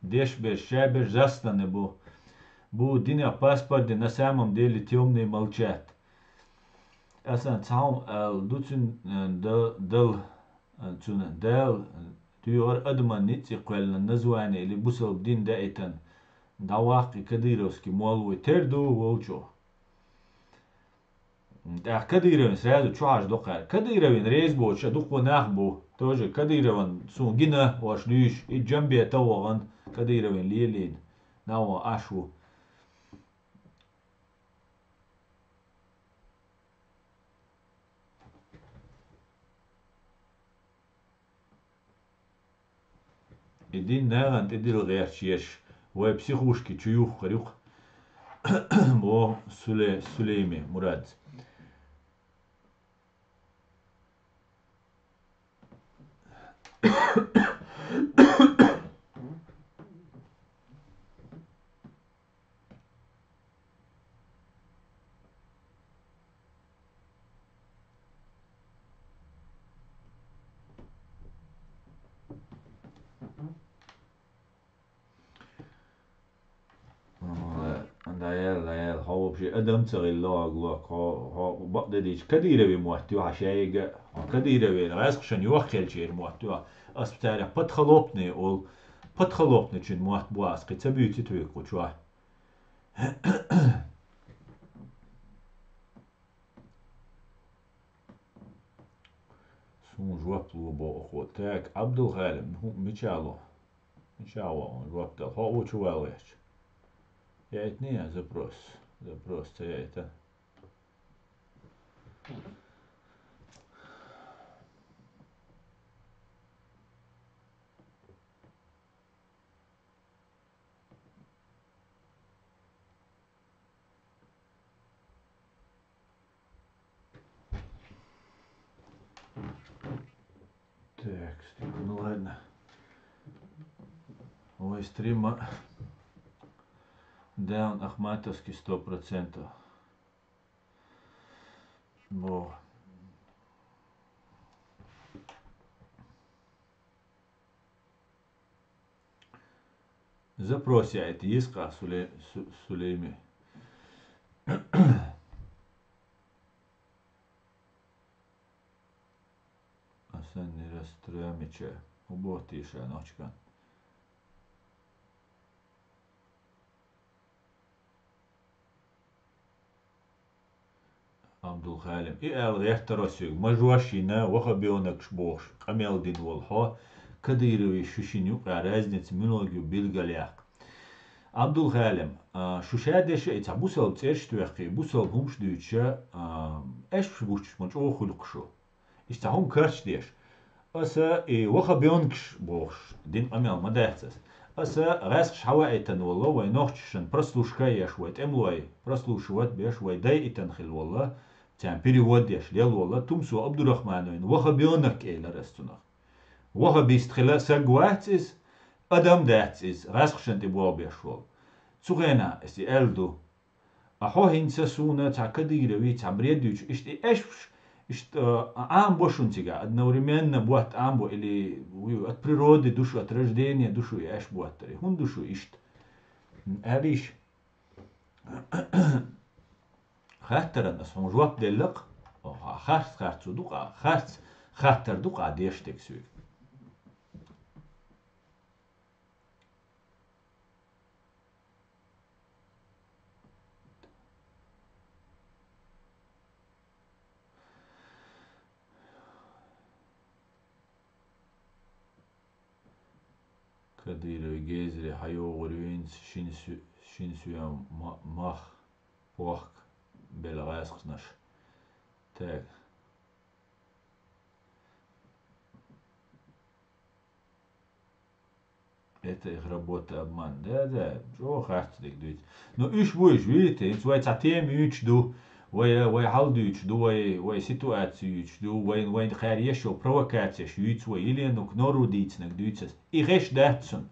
дешбеш, шабеш застане бу диня паспорты на самом деле темные молчат. Основное, цаум дуцин дел тюр адман нити квелна название или бусал дин даэтан даваки кадыровский молвы терду волчо. Да, Кадыровин сразу чуаш докар. Кадыровин рейс бо, ша духу нах бо. Тоже Кадыровин сун гина ваш лиш и джамбе таваган Кадыровин лилин. Нава ашу. Идин наган тедил герчеш. Вай психушки чуюх харюх. Бо Сулейми Мурад. لا هو بشي أدم تغي الله هو بقدر ديش كديرة بموتوا عشايق كديرة بيراسك شن يوخل شيء موتوا أسبتاري بتخلوبني أول بتخلوبني شن موت بواس قد سبيوتي تويكو شوي سون جواب لبو أخو تاك عبد الغالب هو مشالو جواب ده هو شواليش Я это не запрос я это. Так, ну ладно. Ой, стрима. Да, он Ахматовский 100%. Во. Запросяет Иска Сулейми. А sen не расстроимиче. Уботиша ночка. Абдул Халим. И эл рехтаросюг. Мажуашина вахабионак шбош. Камел дин волхо. Кадыровый шушиню. А разница минологию билгаляк. Абдул Халим. Шушадеш эти бусал церштвехи. Бусал гумшдюча. Эш буш мож охулкшу. Истахум кърчдеш. أسا وخا بيونكش بوش دين أميال مدهتس أسا غاسق شحوا إيتن والله وينوخشن برسلوش كايش ويت أملوي برسلوش وات بيش ويداي إيتن خل والله تان بيري وديش ليل والله تمسو عبد الرحمن وين وخا بيونك إيلا رستنا وخا بيستخلا ساقوات إس أدم دهتس إس غاسق شن تبوا بيش وال سوغينا إستي ألدو أحو هنسا سونا تا كديروي تا بريدوش إشتي إشش амбо шунтига одновременно будет амбо или от природы душу, от рождения душу и эш будет. Хун душу ишт. Ариш. Хаттеран ас он жуап деллак. Харц дука, хаттер дука адештек сюг. Кадыровый гезри хайо горюинц шинсуя мах пох белгайскнаш. Так. Это их работа обман. Да, что хартик дует. Но иш будешь, видите, инсуай цатем ичду, вай халдуичду, вай ситуациичду, вай харьешо провокациеш, юицуай или ну кнору дицнак дуицес. И хеш датсон.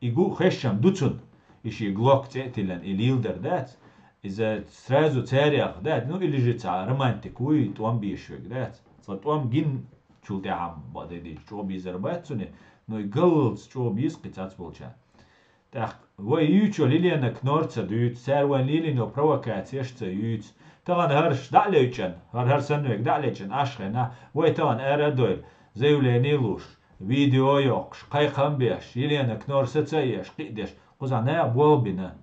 И гу хешам дуцун. Иши глок цетилен и лилдер дат. Из-за сразу царях дат. Ну или же ца романтик, уй, туам бишвек дат. Туам гин чултяхам бадеди, чо бизарбатсуне. Ну и голос, что биск, цац волча. Так, вы ючо лилиана кнорца дают, сэрван лилино провокация, что ють. Таган харш далечен, харсанвек далечен, ашхена, вы таган эрадой, заявление луш, видео йокш, кайхамбеш, лилиана кнорца цаеш, кидеш, кузана болбина.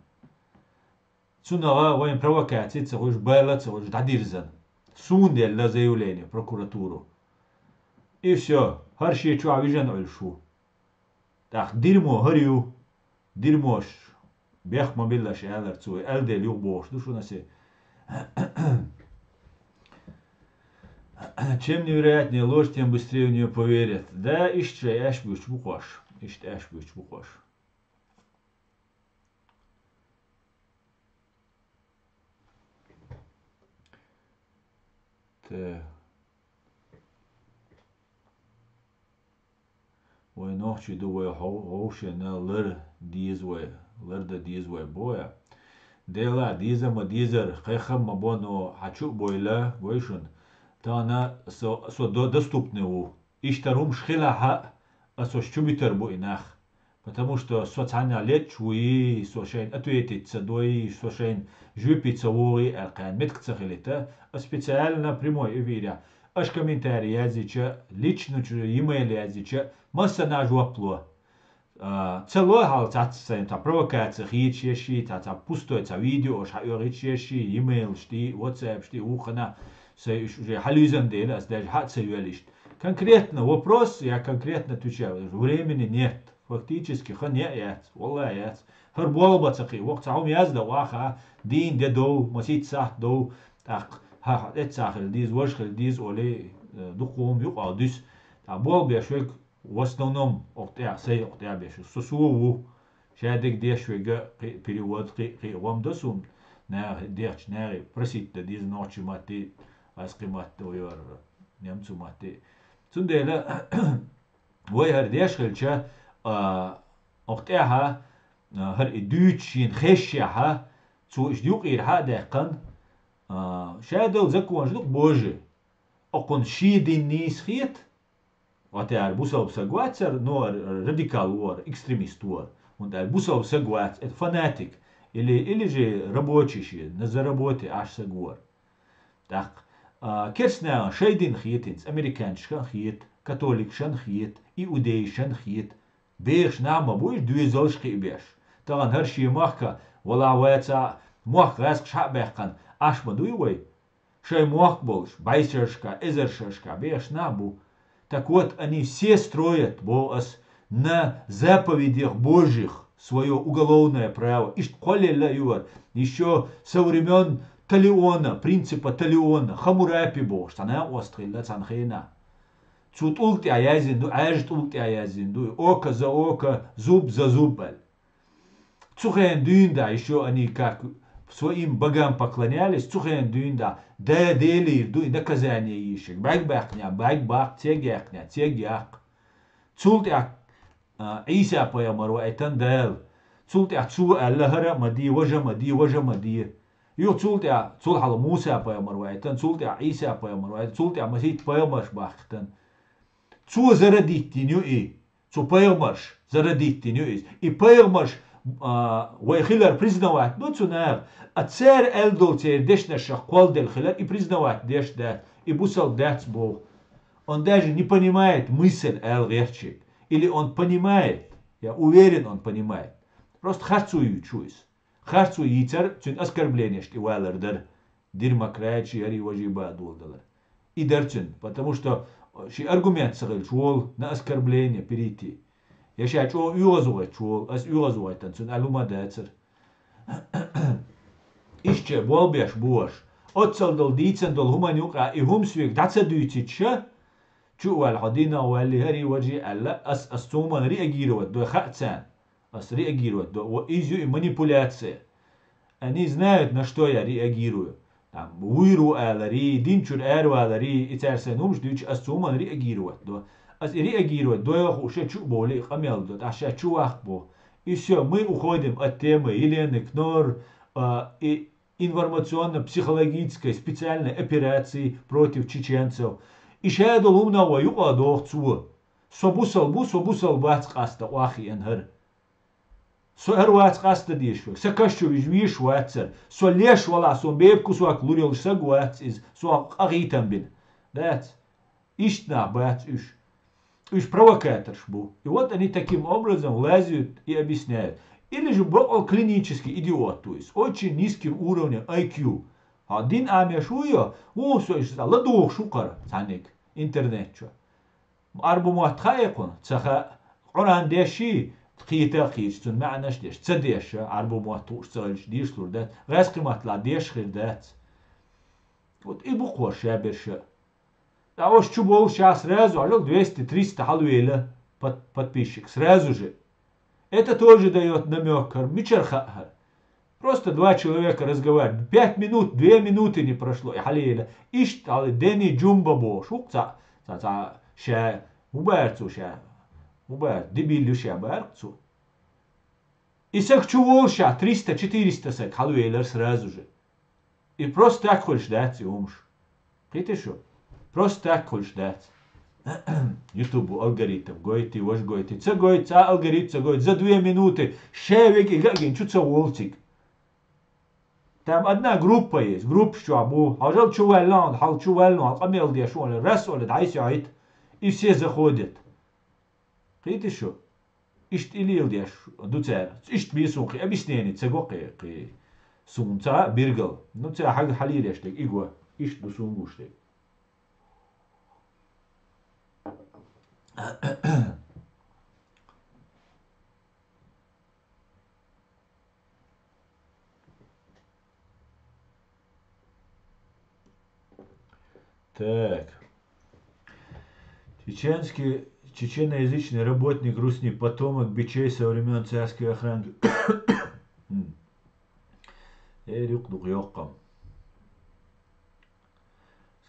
Цунага, вы провокация, цахуш байла, цахуш дадирзан. Сунделла заявление, прокуратуру. И все, харши чуа вижен ольшу. Так, дерьмо, горю, дерьмо, бех мобильно шеалер цуй, элде любош, душу на се. Чем невероятнее ложь, тем быстрее в нее поверят. Да, ишче, эш бюч букош, иште эш бюч букош. Те. Ой, ночи думаю, хоуше на лер дизве, лерда дизве боя. Дела диза дизер, хехам мабоно хачу бойла, бойшун. Тана со доступны у. Иштарум шхилаха, а со щубитер бойнах. Потому что социально лет чуи, сошен ответиться дой, сошен жупица вори, алкан меткцахилита, а специально прямой эфире. Аж комментарий языча, лично имейл языча, масса на жуапло. Целой хал цацен, та провокация хичеши, та пустой, та видео, шайоричеши, имейл шти, WhatsApp шти, ухана, уже халюзан дел, а даже хацевелишь. Конкретно вопрос, я конкретно отвечаю, времени нет. Фактически, нет, والله нет. Хербол бацаки, вقت عم يزدا واخا دين دو مسيت صح دو так ها اتساخل ديز وشخل ديز оле духом юqa дис. Та бол бешвек в основном октя сей октя беш. Сусуу шадик дешвега перевод вам досум на дерч на просит диз ночи мати аскимат ойор немцу мати. Цундела вой хер дешхелча октяха هر دوتشين خشيها تو اشديوق إيرها دقن شادو زكوان جدوق بوجه أقن شيدين نيس خيت وتعر بوسا بسقواتر نور راديكال وور اكستريميست وور وتعر بوسا بسقوات فاناتيك اللي جي رابوتشي شي نزرابوتي عش سقور تاق كرسنا شيدين خيتينس امريكان شكان خيت كاثوليك شان خيت ايودي شان خيت بيش نعم بوش دويزولش خي بيش طبعا هرشي مخكا ولا واتسا مخ راسك شحق بيحقن اش مدوي وي شي مخ بولش بايسرشكا ازرشكا بيش نعبو так вот, они все строят на заповедях Божьих свое уголовное право. Еще со времен Талиона, принципа Талиона, Хамурапи Бог, что она острила цанхена. Цут улти аязинду, ажт улти аязинду, око за око, зуб за зуб. Цухен дюнда, еще они как своим богам поклонялись, цухен дюнда, да дели ирду и наказание ищек. Бак-бахня, бак-бак, тегяхня, тегях. Цултяк Иса паямару айтан дэл. Цултяк цу аллахара мади, вожа мади, вожа мади. Ю цултяк цулхал Муса паямару айтан, цултяк Иса паямару айтан, цултяк масит паямарш бахтан. Цу зарадити нюи, цу паямарш зарадити нюис. И паямарш ويخيلر признавать, ну цунар, а царь элдол царь дешна шахквал дел хилер и признавать деш дат, и бусал дат бог. Он даже не понимает мысль эл верчик, или он понимает, я уверен, он понимает. Просто харцую чуис. Харцую яйцар, цун оскорбление, что вайлер дар, дирмакратчи, ари вожиба дулдалар. И дарцун, потому что ши аргумент сагал чуол на оскорбление перейти. Я считаю, что юразует чул, ас юразует танцун, алума децер. Исче болбеш бош. Отцал дол дицен дол хуманюка и хумсвик даца дүйцитше. Чу вал хадина вали хари ваджи алла ас цуман реагировать до хатсан. Ас реагировать до изю и манипуляция. Они знают, на что я реагирую. Там уиру алари, динчур эру алари, ицарсен умш ас цуман реагировать до. Аз реагировать до его шечу боли хамел до аша чуахбо. И все, мы уходим от темы Елены Кнор и информационно-психологической специальной операции против чеченцев. И шеду лумного юга дохцу. Собусал бац каста уахи энхер. Сохер вац каста дишвек. Сакашчу виш вацер. Со леш вала сон бебку суак лурил сагуац из суак агитам бин. That's иштна бац уж. Уж провокатор был. И вот они таким образом лазят и объясняют. Или же был клинический идиот, то есть очень низким уровнем IQ. Один амешуя, ладух шукар, цаник, интернет. Арбу муатхайкун, цаха Құран деши, тхита хистун, мعنаш деш, цадеша, арбу муатуш цалиш, дишлур дат, раскриматла дешхир дат. Вот и буква шаберша. А уж чубол сейчас сразу, а 200-300 халуэля подписчик, сразу же. Это тоже дает намек, мичархахар. Просто два человека разговаривают, 5 минут, 2 минуты не прошло, и халеля. Ишт, але дени джумбабо, шукца, ша, уберцу ша, дебилю ша, берцу. И сак чубол ша, 300-400 сак халуэля сразу же. И просто так хочешь дать, и умш. Видите что? Просто так хочешь дать. YouTube алгоритм, гойти, ваш гойти. Це гойти, а алгоритм це гойти. За 2 минуты. Шевик и гагин, чуца волтик. Там одна группа есть. Группа шуабу. Хажал чувалан, хал чувалан, камел дешон, раз олет, айсяйт. И все заходят. Видите что? Ишт илил деш, дуцер. Ишт бисунки, объяснение, це гокки. Сунца, биргал. Ну це хаг халир яштек, игва. Ишт дусунгуштек. Так. Чеченоязычный работник, русский потомок бичей со времен царской охраны.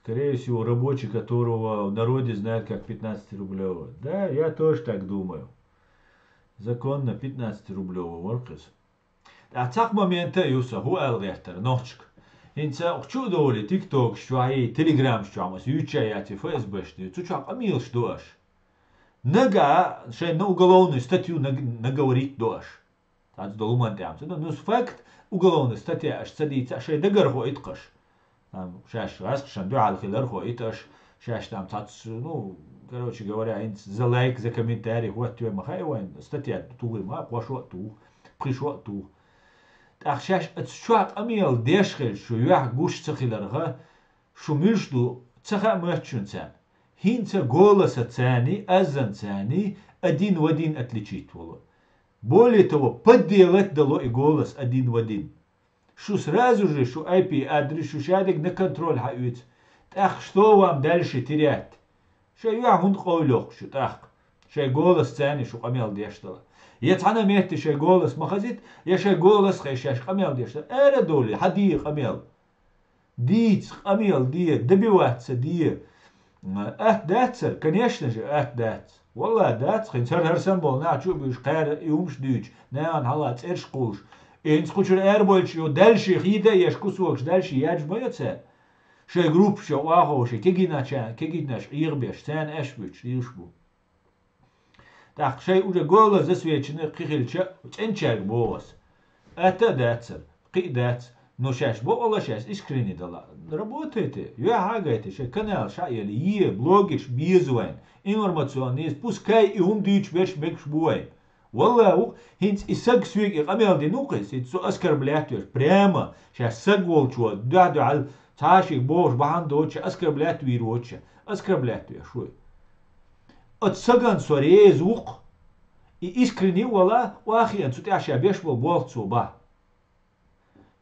Скорее всего, рабочий, которого в народе знают как 15-рублевого. Да, я тоже так думаю. Законно 15-рублевый воркес. А так момента юса هو الغيتر نوتشك. إنسا أخشوا دولي تيك توك شوي تليجرام شو عمس يوتشاياتي فيسبوك شتي تشوف قميل شدوش. نجا شيء نوغلون статью наговорить دوش. تاج دولمان تعمل. ده نص فاكت уголовная статья аж садится شيء دقر هو إتقش. شاش راسك شندو على خلر هو إتقش. شاش там تاج короче говоря, за лайк, за комментарий, вот тебе махай вайн, статья тугой ма, пошло ту, пришло ту. Так шаш отшак амил дешхел, что я гуш цахиларга, что между цаха мачунцан. Хинца голоса цани, азан цани, один в один отличительно. Более того, подделать дало и голос один в один. Что сразу же, что IP-адрес, что шадик на контроль хаюц. Так что вам дальше терять? شيء يعمل قولك شو تأخ شيء جولس ثاني شو قميل ديشتلا يتعنى مهت شيء جولس مخزيت يا شيء جولس خيشاش قميل ديشتلا أنا دولي حدي قميل ديت قميل دي دبي واتس دي داتسر كان يشنج دات والله دات خين سر هرسن بول ناچو بيش قير يومش ديج نان هلات إرش قولش إنس كوشر إربولش يو دلشي خيدا يشكوسوكش دلشي ياج ما يتسر شيء جروب شو واهو شيء كيجيناش يغبيش ثان أشبيش يشبو так شيء уже голос засвеченный قيخلشة تنشاق بوس это датсер قيدات но сейчас бо сейчас искренне дала работаете я хагаете шей канал шаели е блогиш безвайн информационный пускай и дич беш бекш буай والله هنس إسق سويق قميل دي نوقس يتسو أسكر بلاتوش بريما شاش سقول شو دعدو على تاشي بوش بحان دوتش أسكر بلات ويروتش أسكر بلات شوي أتسقن سوري زوق إسكرني ولا واخي أنسو تعشى بيش بولت صوبا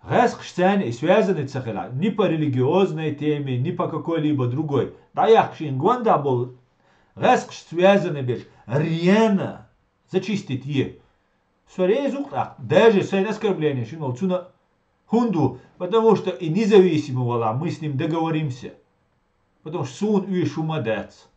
غاسق штаны связаны цахела ни по религиозной теме ни по какой-либо другой да яхшин гонда был غاسق связаны беш рьяно зачистить е сорей зуq даже сайт оскорбление шинол цуна хунду, потому что и независимо вала, мы с ним договоримся. Потому что сун и шумадец.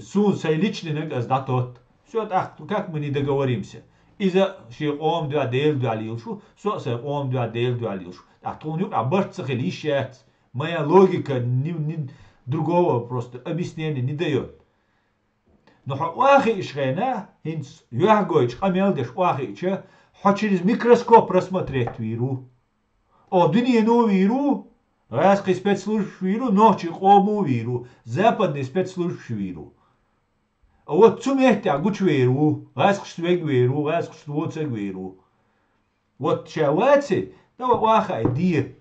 Сун сай личный нагаз да тот. Все так, как мы не договоримся. Из-за что ом два дел два лилшу, со сай ом два дел два лилшу. А то у него оборца хелищец. Моя логика другого просто объяснения не дает. Но вахи ишхена, хинс юагойч амелдеш вахи че, через микроскоп рассмотреть виру. О, дуния ну виру, райский спецслужб виру, ночи кому виру, западный спецслужб виру. А вот цумехте агуч виру, райский свег виру, райский ствоцег виру. Вот чаваци, да ваха идея.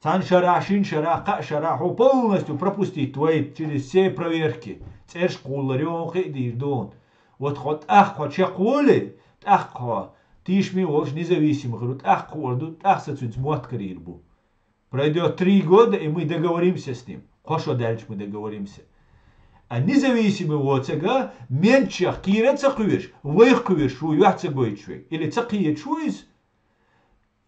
Цан шара, шин шара, ка шара, полностью пропустить твои через все проверки. Церш куларён хидиш дон. Вот ход ход шакуле, ход. Тишь ми волш независимых, ордут сацунц мот карьербу. Пройдет 3 года, и мы договоримся с ним. Хорошо, дальше мы договоримся. А независимый вот цега, менчах кира цакуешь, выхкуешь, уяхца гойчвей. Или цакие чуис,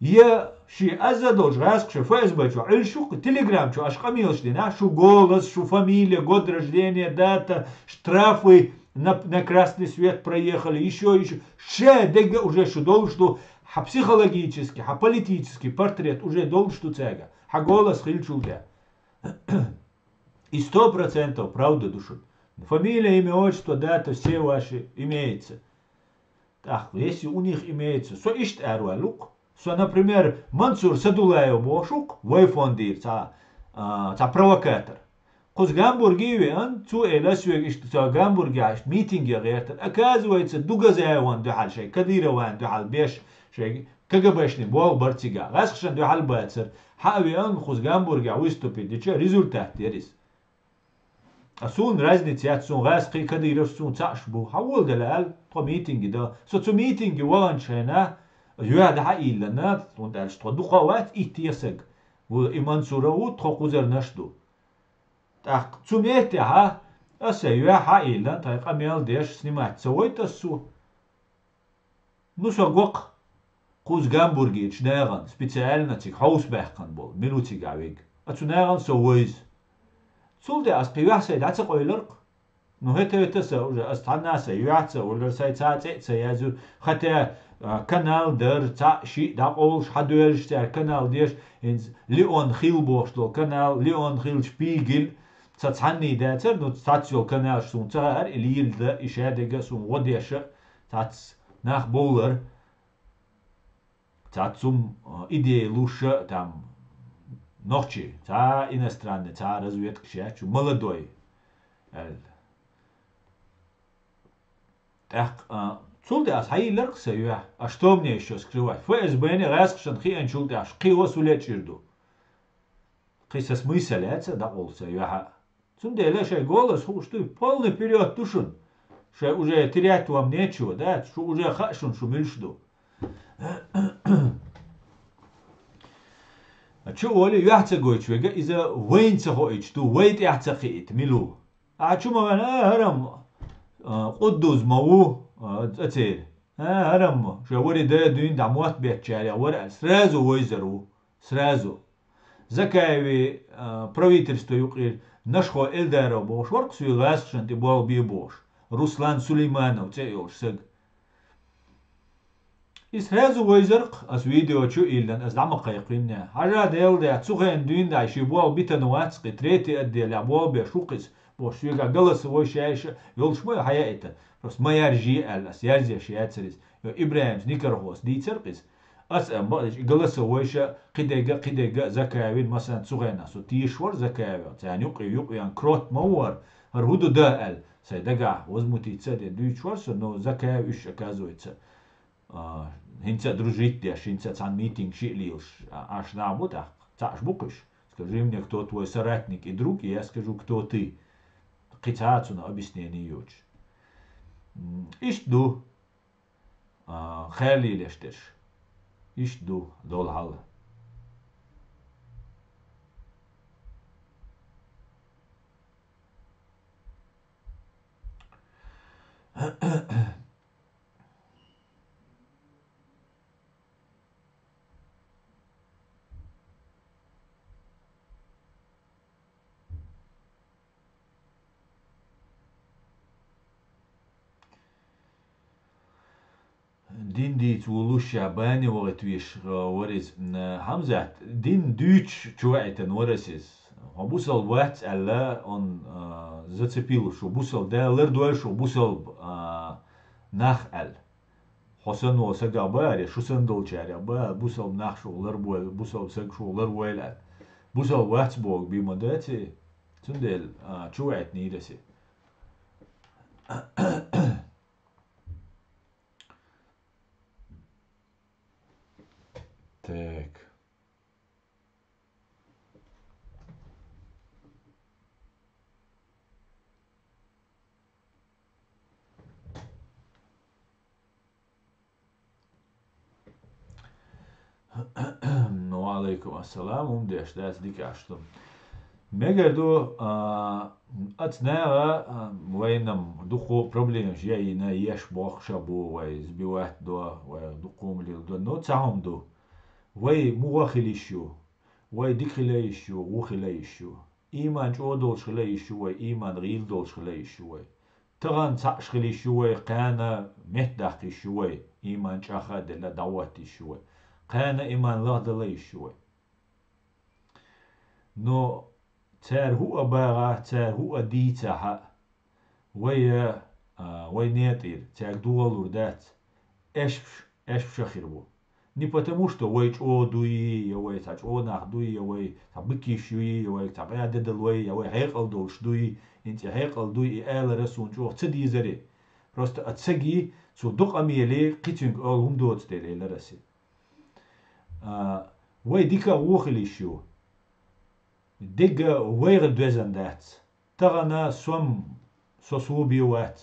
я ши азадолж, раскша, фэсбэч, ильшук, телеграм, аш камилш, шу голос, шу фамилия, год рождения, дата, штрафы, на красный свет проехали, еще. Дега уже что должен, что психологический, политический портрет уже должен, что цега. Голос хильчулда. И 100% правда душу. Фамилия, имя, отчество, дата, все ваши имеется. Так, если у них имеется, что ищет аруалук, что, например, Мансур Садулаев Бошук, вайфондир, провокатор. Куз Гамбурги он цу эласвег что Гамбурги аш митинг герт оказывается дугазаеван духал шей кадирован духал беш шей кгбшни бол бартига расхшан духал бацер хави он куз Гамбурги выступит диче результат дерис асун разница от сун расхи кадиров сун цашбу хавол далал то митинг да со цу митинг ван шена юад хаилна он дальше то духават иттесег в имансурау то кузер нашду так, цумете, ха, а сеюя хаилан, так амел деш снимать, сойта су. Ну сагок, куз Гамбурги, чнеган, специально цик хаусбехкан бол, минутигавиг, а цунеган соуиз. Цулде аспивях сей, дацак ойлерк, Ну это уже останется юаца уже сайца язу хотя канал дер ца ши да олш хадуерш та канал деш инз Леон Хилбош до канал Леон Хил Шпигел цацанни датер ну цацел канал шун цар илил да ишадега сун водеша цац nach Bowler цацум идея лучше там ночи ца иностранный ца разведка шачу молодой так цулда хайлер ксея а что мне еще скрывать ФСБ не раскшен хиан чулда шки осулечирду қисас мысляется да олса я цунде леше голос что полный вперед тушун что уже терять вам нечего да что уже хашун шумильшду а что оли яхца гойчвега иза вейнца хоич ту вейт яхца хит милу а что мы харам قدوز مو أتيل هرم شو وري ده دين دعوات بيتشاري ورا سرازو ويزرو سرازو زكاوي правительство يقول نشخو إلدارو بوش ورقسو يغاسشن تبوال بيبوش روسلان سليمانو تيوش سج إسرازو ويزرق أس فيديو شو إلن أس دعم قيقيننا حاجة ديل ده تسوخين دين ده يشيبوال بيتنواتس قتريتي أدي لعبوال بيشوقس бош юга голосовой шайша ёлшмой хаяита просто моя ржи алас язя шияцрис ибраим никархос дицерқис ас амбадиш голосовой ша қидега закавин масан цугена со тишвар закавин тани юқян крот мавар архуду да ал сайдага возмутиться де дучвар со но закав иш оказывается хинца дружить де шинца цан митинг шилиш аш набута цаш букиш скажи мне кто твой соратник и друг и я скажу кто ты قطعاتنا объяснение يوج إيش دو خالي ليشتش إيش دو دول حالة دين دي تولوش شعباني وغتويش ورز حمزة دين دوتش شوعتن ورسيس وبوصل وقت ألا on зацепил شو بوصل ده لردوال شو بوصل نخ أل حسن وسجع باري شو سندل شارع با بوصل نخ شو لربوال بوصل سج شو لربوال أل بوصل وقت بوق بمداتي تندل شوعتني رسي Так. Ну, алейкум ассалам, умдеш, да, сдикашту. Мегарду отснава военном духу проблем, я и на еш бог шабу, вай сбивать до, вай духом лил до, но цаум до. وي موخليشو وي ديخليشو وخليشو إيمان جودول شخليشو وي إيمان غيل دول شخليشو وي تغان تعشخليشو وي قانا مهدخيشو وي إيمان جاخا دلا دعواتيشو وي قانا إيمان الله دليشو وي نو تار هو باغا تار هو ديتاها وي وي نيتير تار دول وردات اش شخيربو Не потому, что вой о дуи, я вой тач о нах дуи, я вой табыки шуи, я вой табая дедалой, я вой хайкал долш дуи, инти хайкал дуи и эла расун чо цеди заре. Просто отсеги су дук амиеле китинг ол хумдот стеле лараси. Вой дика вохли шу. Дига вой гадвезандат. Тагана сом сосубиوات.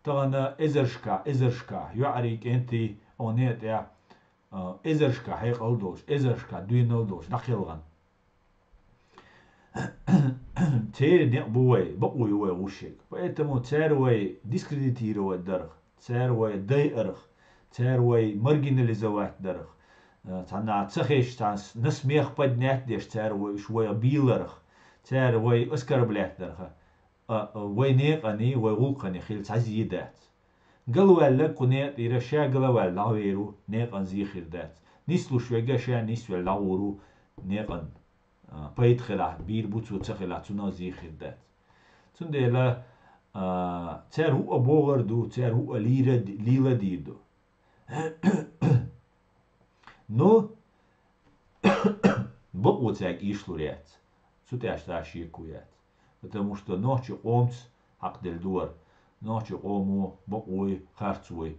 تغنا إزرشكا يعريك أنتي أونيت يا إزرشكا هيق ألدوش إزرشكا دوين ألدوش دخيلغان تير نقبوي بقوي وشيك поэтому تاروي ديسكريديتيروات درخ تاروي دايرخ تاروي маргинализовать درخ تانا تسخيش تانس نسميخ поднять ديش تاروي شوية بيلرخ تاروي أسكربلات درخ وينيقني ويغلقني خيل تعزيدات قالوا ولا كنيت إيرا شا قالوا ولا لعويرو نيقن زيخير دات نسلو شوية شا نسلو لعورو نيقن بيت خلا بير بوتو تخلا تنا زيخير دات تندلا تار هو بوغردو تار هو ليلا ديدو نو بقو تاك إيشلوريات سوتاش تاشيكويات потому что ночью قومت حق دلدور نوچ قومو بقوي خارцوي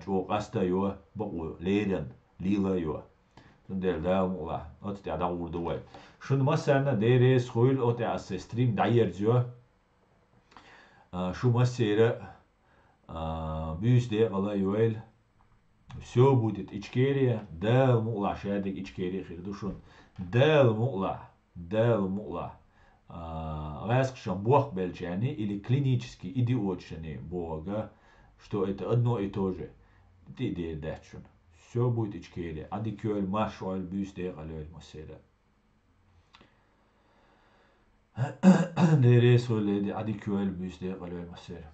جو قاستا يو بقو ليدن ليلا يو تندل دال مولا ات تاع داور دوي شون مثلا ديريس خويل او تاع ستريم داير جو شو مسيره بيش دي الله يويل все будет ичкерия дал مولا شادك ичкерия خير دوشون дал مولا раскшам бог бельчани или клинически идиотчани бога, что это одно и то же. Ты дедачун. Все будет ичкери. Адикюэль машуэль бюстер алюэль масера. Дересуэль адикюэль бюстер алюэль масера.